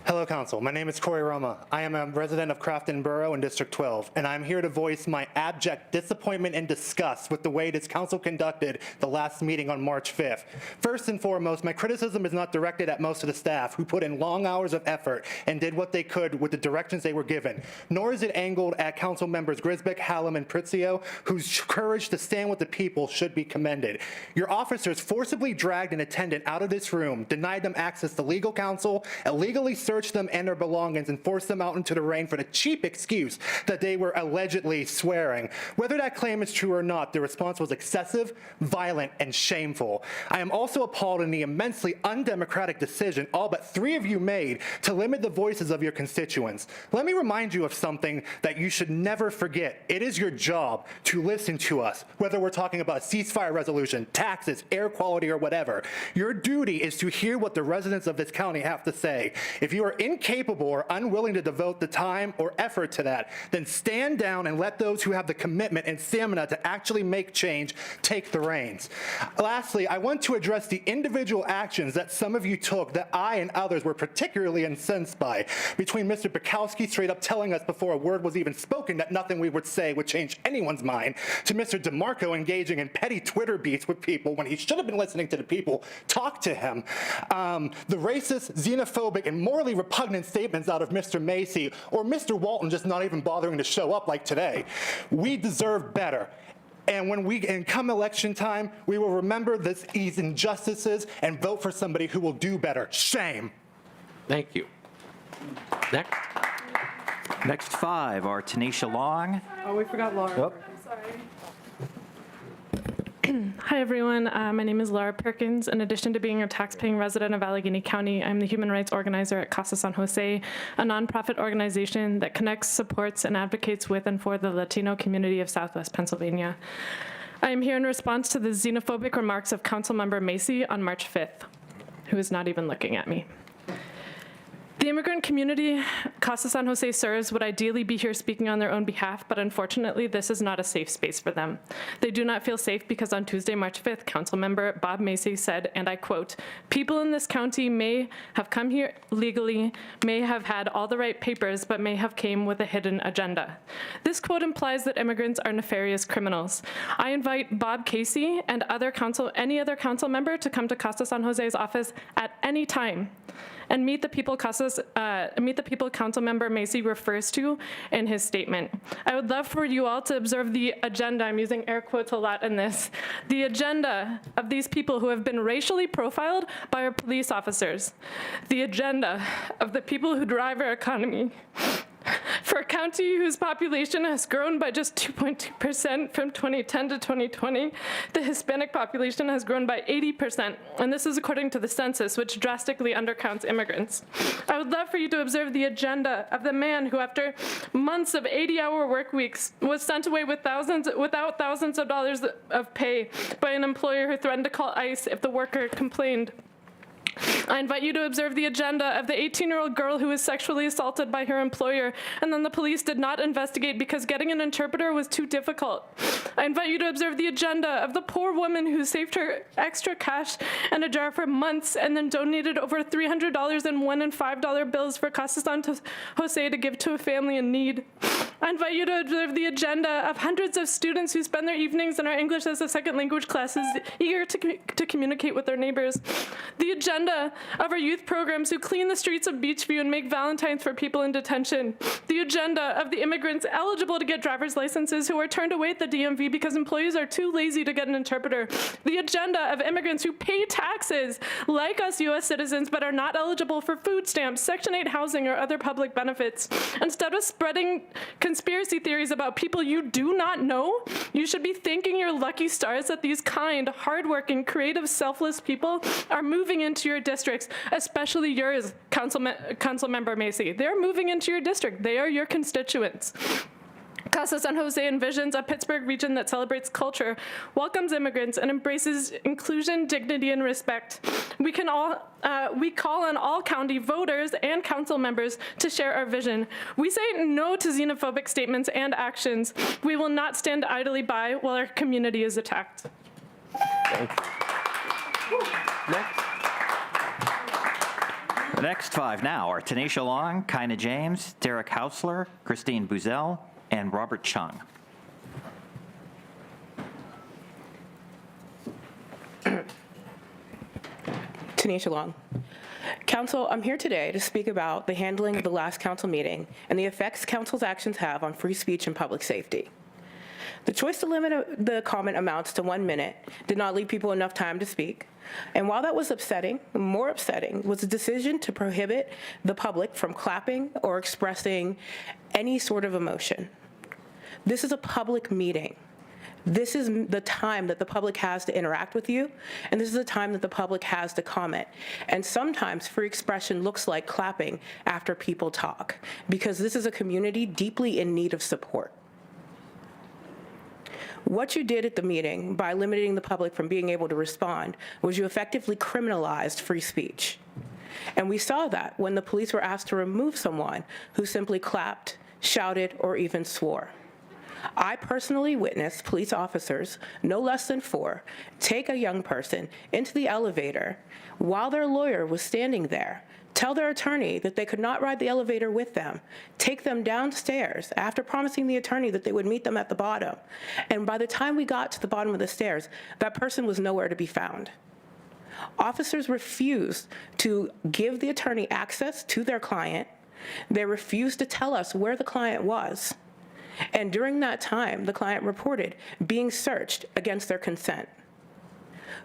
Hello, Council. My name is Corey Roma. I am a resident of Crafton Borough in District 12, and I'm here to voice my abject disappointment and disgust with the way this Council conducted the last meeting on March 5th. First and foremost, my criticism is not directed at most of the staff who put in long hours of effort and did what they could with the directions they were given, nor is it angled at Council members Grisbeck, Hallam, and Pritzio, whose courage to stand with the people should be commended. Your officers forcibly dragged an attendant out of this room, denied them access to legal counsel, illegally searched them and their belongings, and forced them out into the rain for the cheap excuse that they were allegedly swearing. Whether that claim is true or not, the response was excessive, violent, and shameful. I am also appalled in the immensely undemocratic decision all but 3 of you made to limit the voices of your constituents. Let me remind you of something that you should never forget. It is your job to listen to us, whether we're talking about a ceasefire resolution, taxes, air quality, or whatever. Your duty is to hear what the residents of this county have to say. If you are incapable or unwilling to devote the time or effort to that, then stand down and let those who have the commitment and stamina to actually make change take the reins. Lastly, I want to address the individual actions that some of you took that I and others were particularly incensed by. Between Mr. Bukowski straight up telling us before a word was even spoken that nothing we would say would change anyone's mind, to Mr. DeMarco engaging in petty Twitter beats with people when he should have been listening to the people talk to him, the racist, xenophobic, and morally repugnant statements out of Mr. Macy, or Mr. Walton just not even bothering to show up like today. We deserve better. And come election time, we will remember these injustices and vote for somebody who will do better. Shame. Thank you. Next. Next 5 are Tanisha Long. Oh, we forgot Laura. Yep. Sorry. Hi, everyone. My name is Laura Perkins. In addition to being a taxpaying resident of Allegheny County, I'm the human rights organizer at Casa San Jose, a nonprofit organization that connects, supports, and advocates with and for the Latino community of Southwest Pennsylvania. I am here in response to the xenophobic remarks of Councilmember Macy on March 5th, who is not even looking at me. The immigrant community Casa San Jose serves would ideally be here speaking on their own behalf, but unfortunately, this is not a safe space for them. They do not feel safe because on Tuesday, March 5th, Councilmember Bob Macy said, and I quote, "People in this county may have come here legally, may have had all the right papers, but may have came with a hidden agenda." This quote implies that immigrants are nefarious criminals. I invite Bob Casey and any other council member to come to Casa San Jose's office at any time and meet the people Councilmember Macy refers to in his statement. I would love for you all to observe the agenda, I'm using air quotes a lot in this, the agenda of these people who have been racially profiled by our police officers, the agenda of the people who drive our economy. For a county whose population has grown by just 2.2% from 2010 to 2020, the Hispanic population has grown by 80%, and this is according to the census, which drastically undercounts immigrants. I would love for you to observe the agenda of the man who, after months of 80-hour work weeks, was sent away without thousands of dollars of pay by an employer who threatened to call ICE if the worker complained. I invite you to observe the agenda of the 18-year-old girl who was sexually assaulted by her employer, and then the police did not investigate because getting an interpreter was too difficult. I invite you to observe the agenda of the poor woman who saved her extra cash in a jar for months and then donated over $300 in $1 and $5 bills for Casa San Jose to give to a family in need. I invite you to observe the agenda of hundreds of students who spend their evenings in our English as a second language classes, eager to communicate with their neighbors. The agenda of our youth programs who clean the streets of Beachview and make Valentines for people in detention. The agenda of the immigrants eligible to get driver's licenses who are turned away at the DMV because employees are too lazy to get an interpreter. The agenda of immigrants who pay taxes like us U.S. citizens but are not eligible for food stamps, Section 8 housing, or other public benefits. Instead of spreading conspiracy theories about people you do not know, you should be thanking your lucky stars that these kind, hardworking, creative, selfless people are moving into your districts, especially yours, Councilmember Macy. They're moving into your district. They are your constituents. Casa San Jose envisions a Pittsburgh region that celebrates culture, welcomes immigrants, and embraces inclusion, dignity, and respect. We call on all county voters and council members to share our vision. We say no to xenophobic statements and actions. We will not stand idly by while our community is attacked. Thank you. Next. The next 5 now are Tanisha Long, Kyna James, Derek Hausler, Christine Buzel, and Robert Chung. Tanisha Long. Council, I'm here today to speak about the handling of the last council meeting and the effects council's actions have on free speech and public safety. The choice to limit the comment amounts to 1 minute did not leave people enough time to speak. And while that was upsetting, more upsetting was the decision to prohibit the public from clapping or expressing any sort of emotion. This is a public meeting. This is the time that the public has to interact with you, and this is the time that the public has to comment. And sometimes free expression looks like clapping after people talk, because this is a community deeply in need of support. What you did at the meeting by limiting the public from being able to respond was you effectively criminalized free speech. And we saw that when the police were asked to remove someone who simply clapped, shouted, or even swore. I personally witnessed police officers, no less than 4, take a young person into the elevator while their lawyer was standing there, tell their attorney that they could not ride the elevator with them, take them downstairs after promising the attorney that they would meet them at the bottom. And by the time we got to the bottom of the stairs, that person was nowhere to be found. Officers refused to give the attorney access to their client. They refused to tell us where the client was. And during that time, the client reported being searched against their consent.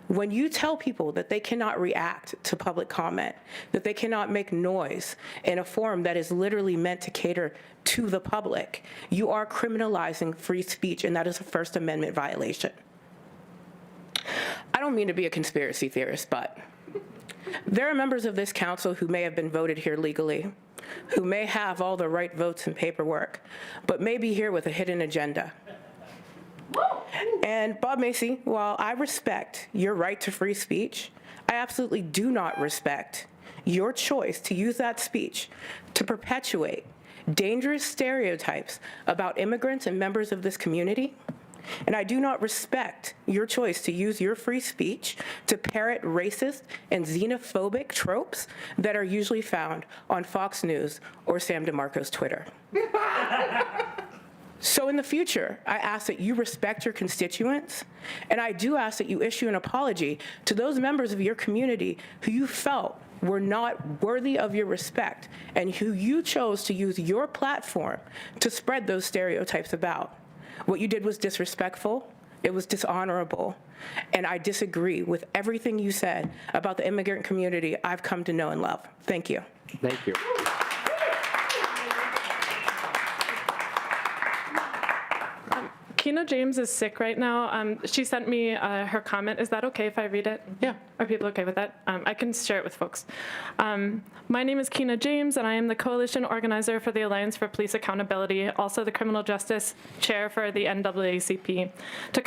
When you tell people that they cannot react to public comment, that they cannot make noise in a forum that is literally meant to cater to the public, you are criminalizing free speech, and that is a First Amendment violation. I don't mean to be a conspiracy theorist, but there are members of this council who may have been voted here legally, who may have all the right votes and paperwork, but may be here with a hidden agenda. And Bob Macy, while I respect your right to free speech, I absolutely do not respect your choice to use that speech to perpetuate dangerous stereotypes about immigrants and members of this community. And I do not respect your choice to use your free speech to parrot racist and xenophobic tropes that are usually found on Fox News or Sam DeMarco's Twitter. So in the future, I ask that you respect your constituents, and I do ask that you issue an apology to those members of your community who you felt were not worthy of your respect and who you chose to use your platform to spread those stereotypes about. What you did was disrespectful, it was dishonorable, and I disagree with everything you said about the immigrant community I've come to know and love. Thank you. Thank you. Kyna James is sick right now. She sent me her comment. Is that okay if I read it? Yeah. Are people okay with that? I can share it with folks. My name is Kyna James, and I am the coalition organizer for the Alliance for Police Accountability, also the criminal justice chair for the NAACP. To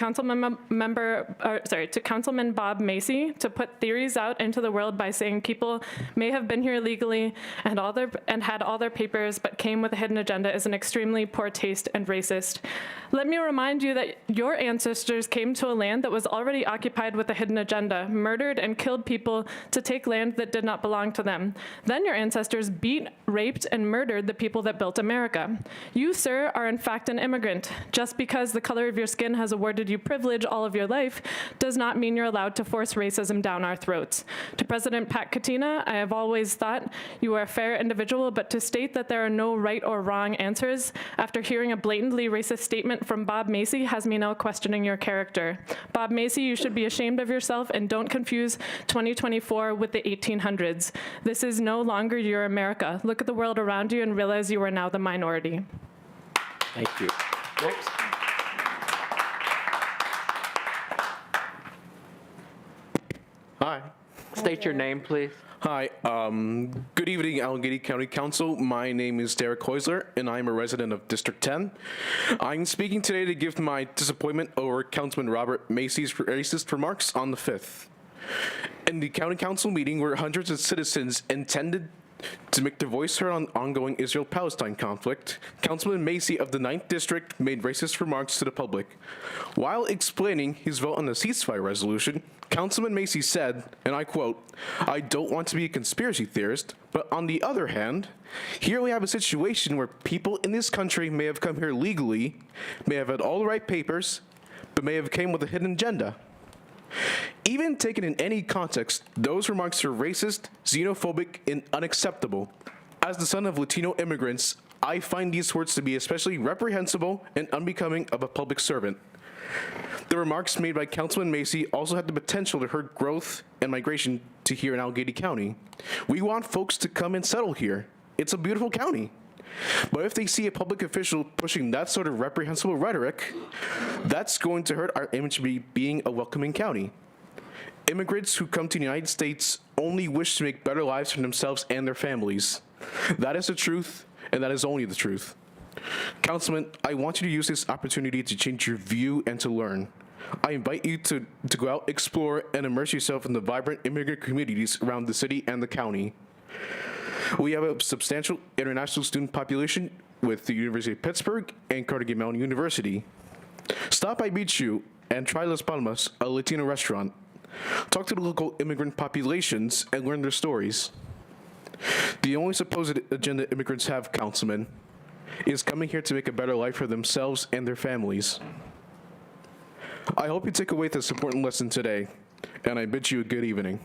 Councilman Bob Macy to put theories out into the world by saying people may have been here legally and had all their papers but came with a hidden agenda is an extremely poor taste and racist. Let me remind you that your ancestors came to a land that was already occupied with a hidden agenda, murdered and killed people to take land that did not belong to them. Then your ancestors beat, raped, and murdered the people that built America. You, sir, are in fact an immigrant. Just because the color of your skin has awarded you privilege all of your life does not mean you're allowed to force racism down our throats. To President Pat Katina, I have always thought you are a fair individual, but to state that there are no right or wrong answers after hearing a blatantly racist statement from Bob Macy has me now questioning your character. Bob Macy, you should be ashamed of yourself and don't confuse 2024 with the 1800s. This is no longer your America. Look at the world around you and realize you are now the minority. Thank you. Next. Hi. State your name, please. Hi, good evening, Allegheny County Council. My name is Derek Heusler, and I'm a resident of District 10. I'm speaking today to give my disappointment over Councilman Robert Macy's racist remarks on the 5th. In the County Council meeting where hundreds of citizens attended To make their voice heard on ongoing Israel-Palestine conflict, Councilman Macy of the 9th District made racist remarks to the public. While explaining his vote on the ceasefire resolution, Councilman Macy said, and I quote, "I don't want to be a conspiracy theorist, but on the other hand, here we have a situation where people in this country may have come here legally, may have had all the right papers, but may have came with a hidden agenda." Even taken in any context, those remarks are racist, xenophobic, and unacceptable. As the son of Latino immigrants, I find these words to be especially reprehensible and unbecoming of a public servant. The remarks made by Councilman Macy also had the potential to hurt growth and migration to here in Allegheny County. We want folks to come and settle here. It's a beautiful county. But if they see a public official pushing that sort of reprehensible rhetoric, that's going to hurt our image of being a welcoming county. Immigrants who come to the United States only wish to make better lives for themselves and their families. That is the truth, and that is only the truth. Councilman, I want you to use this opportunity to change your view and to learn. I invite you to go out, explore, and immerse yourself in the vibrant immigrant communities around the city and the county. We have a substantial international student population with the University of Pittsburgh and Carnegie Mellon University. Stop by Beach View and try Las Palmas, a Latino restaurant. Talk to the local immigrant populations and learn their stories. The only supposed agenda immigrants have, Councilman, is coming here to make a better life for themselves and their families. I hope you take away this important lesson today, and I bid you a good evening.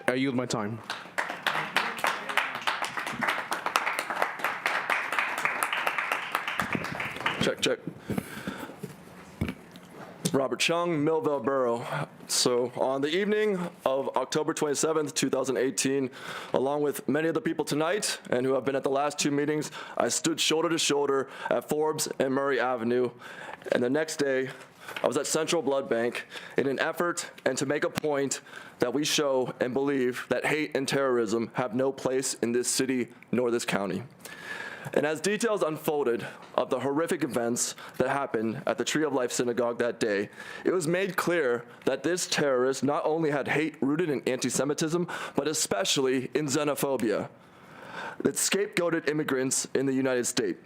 I yield my time. Check, check. Robert Chung, Millville Borough. So on the evening of October 27th, 2018, along with many of the people tonight and who have been at the last two meetings, I stood shoulder to shoulder at Forbes and Murray Avenue. And the next day, I was at Central Blood Bank in an effort and to make a point that we show and believe that hate and terrorism have no place in this city nor this county. And as details unfolded of the horrific events that happened at the Tree of Life Synagogue that day, it was made clear that this terrorist not only had hate rooted in anti-Semitism, but especially in xenophobia that scapegoated immigrants in the United States.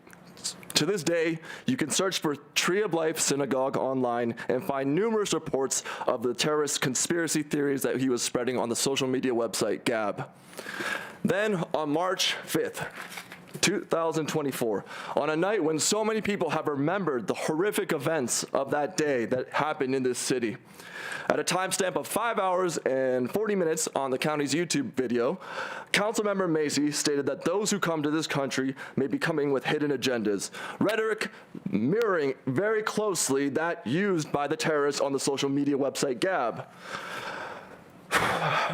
To this day, you can search for Tree of Life Synagogue online and find numerous reports of the terrorist conspiracy theories that he was spreading on the social media website Gab. Then on March 5th, 2024, on a night when so many people have remembered the horrific events of that day that happened in this city. At a timestamp of 5 hours and 40 minutes on the county's YouTube video, Councilmember Macy stated that those who come to this country may be coming with hidden agendas, rhetoric mirroring very closely that used by the terrorists on the social media website Gab.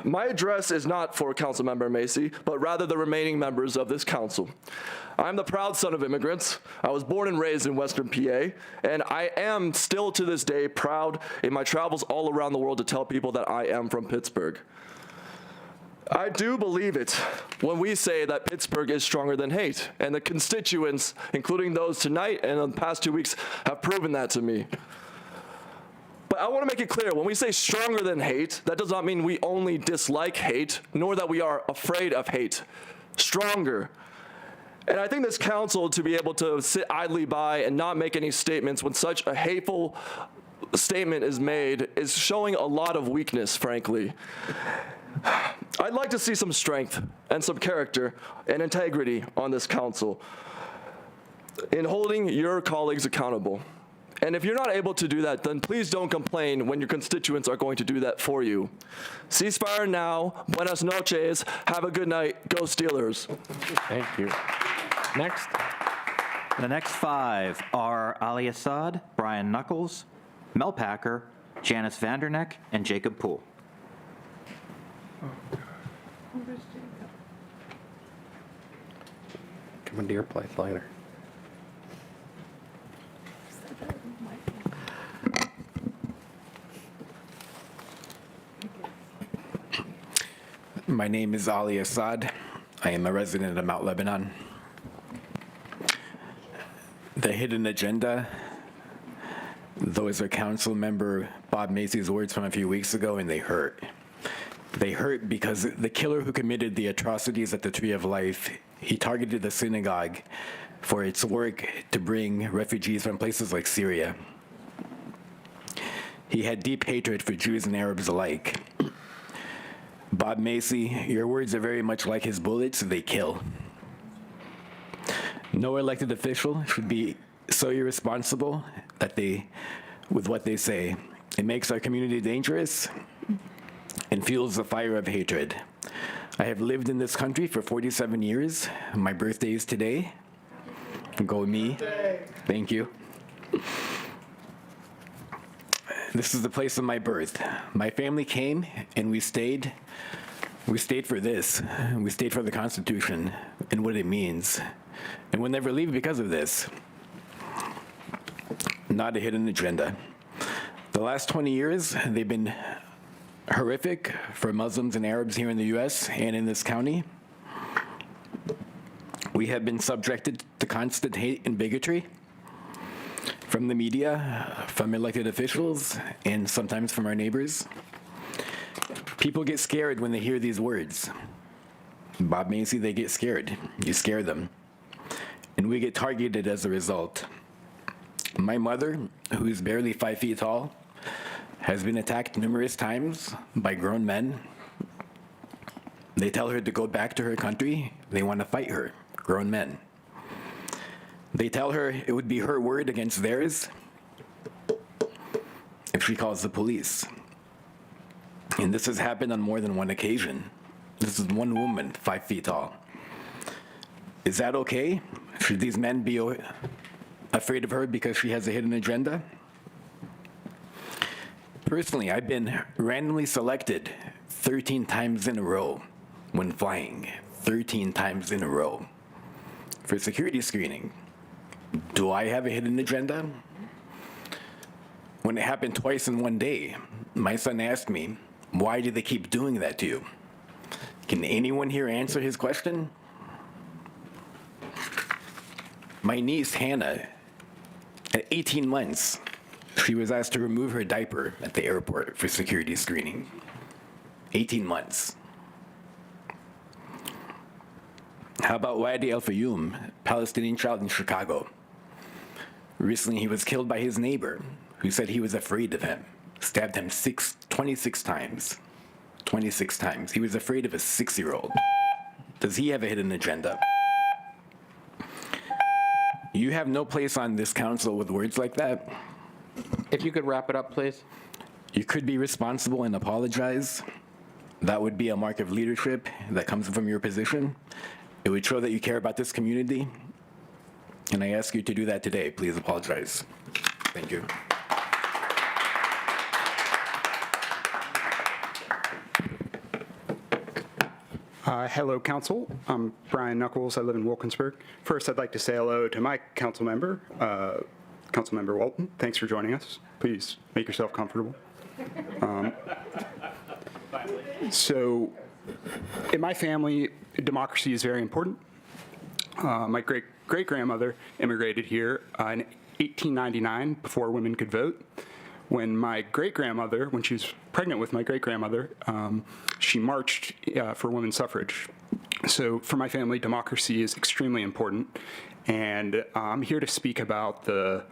My address is not for Councilmember Macy, but rather the remaining members of this council. I'm the proud son of immigrants. I was born and raised in Western PA, and I am still to this day proud in my travels all around the world to tell people that I am from Pittsburgh. I do believe it when we say that Pittsburgh is stronger than hate, and the constituents, including those tonight and in the past 2 weeks, have proven that to me. But I want to make it clear, when we say stronger than hate, that does not mean we only dislike hate, nor that we are afraid of hate. Stronger. And I think this council, to be able to sit idly by and not make any statements when such a hateful statement is made, is showing a lot of weakness, frankly. I'd like to see some strength and some character and integrity on this council in holding your colleagues accountable. And if you're not able to do that, then please don't complain when your constituents are going to do that for you. Ceasefire now. Buenas noches. Have a good night. Go Steelers. Thank you. Next. The next five are Ali Assad, Brian Knuckles, Mel Packer, Janice Vanderneck, and Jacob Poole. Commandeer place later. My name is Ali Assad. I am a resident of Mount Lebanon. The hidden agenda, those are Council Member Bob Macy's words from a few weeks ago, and they hurt. They hurt because the killer who committed the atrocities at the Tree of Life, he targeted the synagogue for its work to bring refugees from places like Syria. He had deep hatred for Jews and Arabs alike. Bob Macy, your words are very much like his bullets, they kill. No elected official should be so irresponsible with what they say. It makes our community dangerous and fuels the fire of hatred. I have lived in this country for 47 years. My birthday is today. Go me. Thank you. This is the place of my birth. My family came and we stayed. We stayed for this. We stayed for the Constitution and what it means. And we'll never leave because of this. Not a hidden agenda. The last 20 years, they've been horrific for Muslims and Arabs here in the U.S. and in this county. We have been subjected to constant hate and bigotry from the media, from elected officials, and sometimes from our neighbors. People get scared when they hear these words. Bob Macy, they get scared. You scare them. And we get targeted as a result. My mother, who is barely 5 feet tall, has been attacked numerous times by grown men. They tell her to go back to her country. They want to fight her, grown men. They tell her it would be her word against theirs if she calls the police. And this has happened on more than one occasion. This is one woman, 5 feet tall. Is that okay? Should these men be afraid of her because she has a hidden agenda? Personally, I've been randomly selected 13 times in a row when flying, 13 times in a row for security screening. Do I have a hidden agenda? When it happened twice in one day, my son asked me, why do they keep doing that to you? Can anyone here answer his question? My niece, Hannah, at 18 months, she was asked to remove her diaper at the airport for security screening. 18 months. How about Wadi Al-Fayoum, Palestinian child in Chicago? Recently, he was killed by his neighbor, who said he was afraid of him. Stabbed him 26 times. 26 times. He was afraid of a 6-year-old. Does he have a hidden agenda? You have no place on this council with words like that. If you could wrap it up, please. You could be responsible and apologize. That would be a mark of leadership that comes from your position. It would show that you care about this community. And I ask you to do that today. Please apologize. Thank you. Hello, Council. I'm Brian Knuckles. I live in Wilkinsburg. First, I'd like to say hello to my council member, Councilmember Walton. Thanks for joining us. Please make yourself comfortable. So, in my family, democracy is very important. My great-grandmother immigrated here in 1899 before women could vote. When my great-grandmother, when she was pregnant with my great-grandmother, she marched for women's suffrage. So for my family, democracy is extremely important. And I'm here to speak about the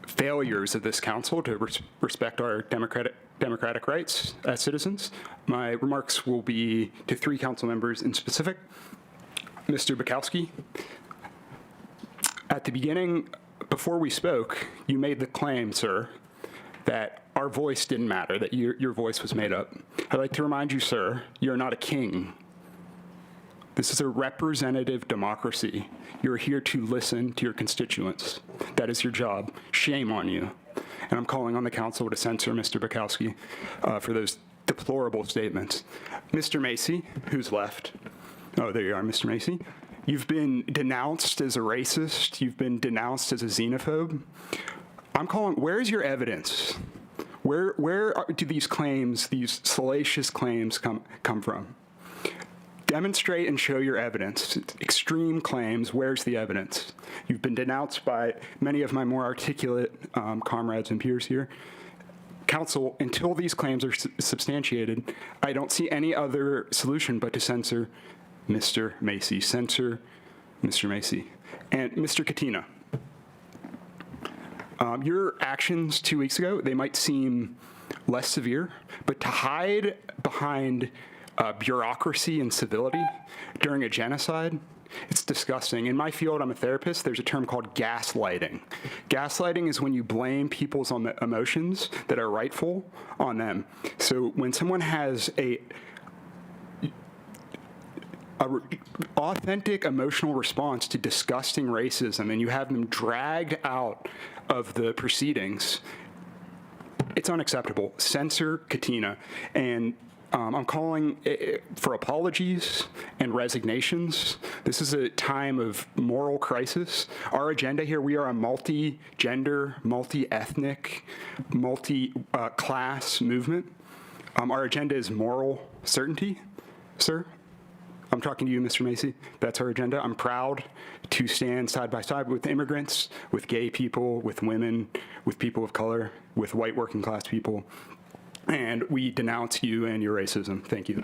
failures of this council to respect our democratic rights as citizens. My remarks will be to 3 council members in specific. Mr. Bukowski, at the beginning, before we spoke, you made the claim, sir, that our voice didn't matter, that your voice was made up. I'd like to remind you, sir, you're not a king. This is a representative democracy. You're here to listen to your constituents. That is your job. Shame on you. And I'm calling on the council to censor Mr. Bukowski for those deplorable statements. Mr. Macy, who's left? Oh, there you are, Mr. Macy. You've been denounced as a racist. You've been denounced as a xenophobe. I'm calling, where's your evidence? Where do these claims, these salacious claims come from? Demonstrate and show your evidence. Extreme claims, where's the evidence? You've been denounced by many of my more articulate comrades and peers here. Council, until these claims are substantiated, I don't see any other solution but to censor Mr. Macy. Censor Mr. Macy. And Mr. Katina, your actions 2 weeks ago, they might seem less severe, but to hide behind bureaucracy and civility during a genocide, it's disgusting. In my field, I'm a therapist, there's a term called gaslighting. Gaslighting is when you blame people's emotions that are rightful on them. So when someone has a authentic emotional response to disgusting racism and you have them dragged out of the proceedings, it's unacceptable. Censor Katina. And I'm calling for apologies and resignations. This is a time of moral crisis. Our agenda here, we are a multi-gender, multi-ethnic, multi-class movement. Our agenda is moral certainty, sir. I'm talking to you, Mr. Macy. That's our agenda. I'm proud to stand side by side with immigrants, with gay people, with women, with people of color, with white working class people. And we denounce you and your racism. Thank you.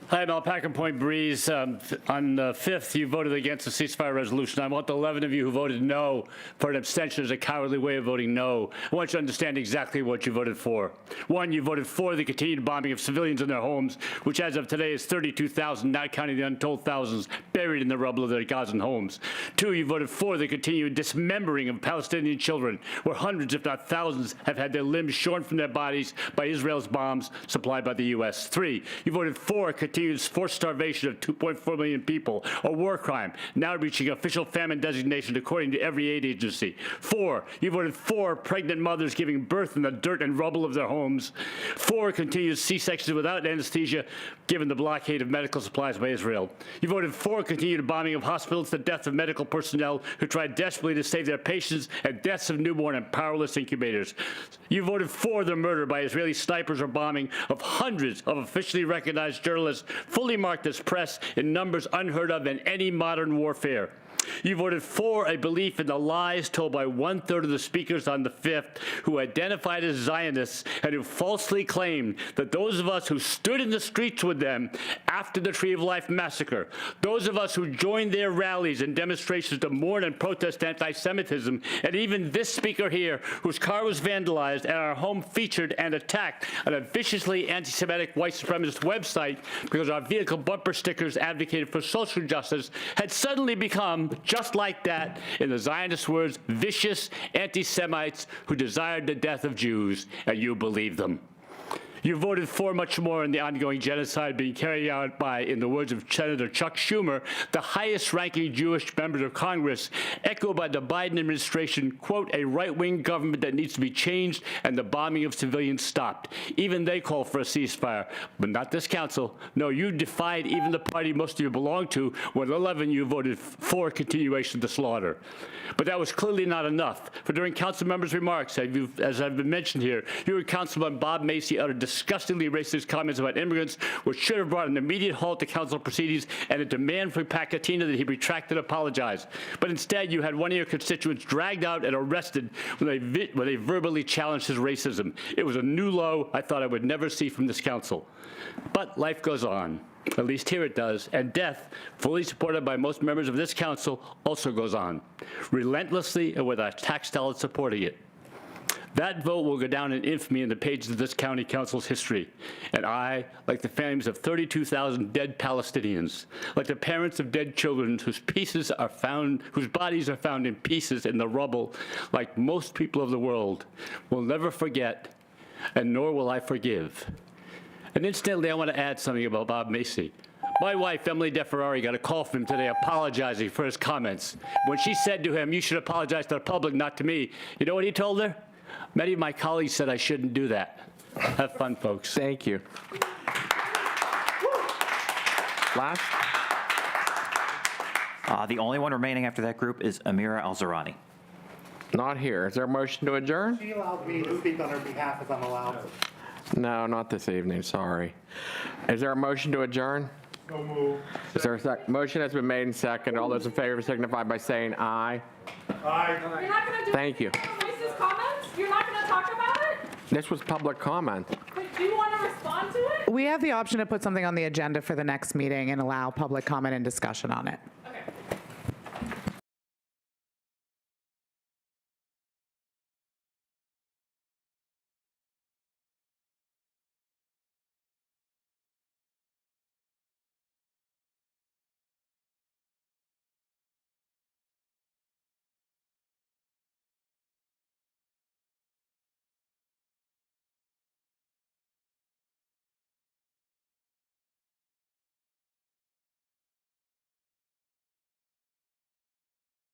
Hi, I'm Alpaca Point Breeze. On the 5th, you voted against the ceasefire resolution. I want the 11 of you who voted no for an abstention as a cowardly way of voting no. I want you to understand exactly what you voted for. One, you voted for the continued bombing of civilians in their homes, which as of today is 32,000, not counting the untold thousands buried in the rubble of their Gazan homes. Two, you voted for the continued dismembering of Palestinian children, where hundreds, if not thousands, have had their limbs shorn from their bodies by Israel's bombs supplied by the U.S. Three, you voted for continued forced starvation of 2.4 million people, a war crime, now reaching official famine designation according to every aid agency. Four, you voted for pregnant mothers giving birth in the dirt and rubble of their homes. Four, continued C-sections without anesthesia, given the blockade of medical supplies by Israel. You voted for continued bombing of hospitals, the death of medical personnel who tried desperately to save their patients, and deaths of newborn and powerless incubators. You voted for the murder by Israeli snipers or bombing of hundreds of officially recognized journalists, fully marked as press in numbers unheard of in any modern warfare. You voted for a belief in the lies told by 1/3 of the speakers on the 5th who identified as Zionists and who falsely claimed that those of us who stood in the streets with them after the Tree of Life massacre, those of us who joined their rallies and demonstrations to mourn and protest anti-Semitism, and even this speaker here, whose car was vandalized and our home featured and attacked on a viciously anti-Semitic white supremacist website because our vehicle bumper stickers advocated for social justice, had suddenly become, just like that, in the Zionist words, vicious anti-Semites who desired the death of Jews, and you believe them. You voted for much more in the ongoing genocide being carried out by, in the words of Senator Chuck Schumer, the highest-ranking Jewish members of Congress, echoed by the Biden administration, quote, a right-wing government that needs to be changed and the bombing of civilians stopped. Even they call for a ceasefire, but not this council. No, you defied even the party most of you belong to when 11 you voted for continuation of the slaughter. But that was clearly not enough. For during council members' remarks, as I've been mentioned here, you heard Councilman Bob Macy utter disgustingly racist comments about immigrants, which should have brought an immediate halt to council proceedings and a demand for Pat Katina that he retract and apologize. But instead, you had one of your constituents dragged out and arrested when they verbally challenged his racism. It was a new low I thought I would never see from this council. But life goes on. At least here it does, and death, fully supported by most members of this council, also goes on, relentlessly and with our tax dollars supporting it. That vote will go down in infamy in the pages of this county council's history, and I, like the families of 32,000 dead Palestinians, like the parents of dead children whose bodies are found in pieces in the rubble, like most people of the world, will never forget, and nor will I forgive. And incidentally, I want to add something about Bob Macy. My wife, Emily DeFerrari, got a call from him today apologizing for his comments. When she said to him, you should apologize to the public, not to me, you know what he told her? Many of my colleagues said I shouldn't do that. Have fun, folks. Thank you. Last? The only one remaining after that group is Amira Al-Zarani. Not here. Is there a motion to adjourn? She allowed me to speak on her behalf as I'm allowed. No, not this evening, sorry. Is there a motion to adjourn? Is there a motion has been made and seconded. All those in favor signify by saying aye. You're not going to do Thank you. racist comments? You're not going to talk about it? This was public comment. But do you want to respond to it? We have the option to put something on the agenda for the next meeting and allow public comment and discussion on it. Okay.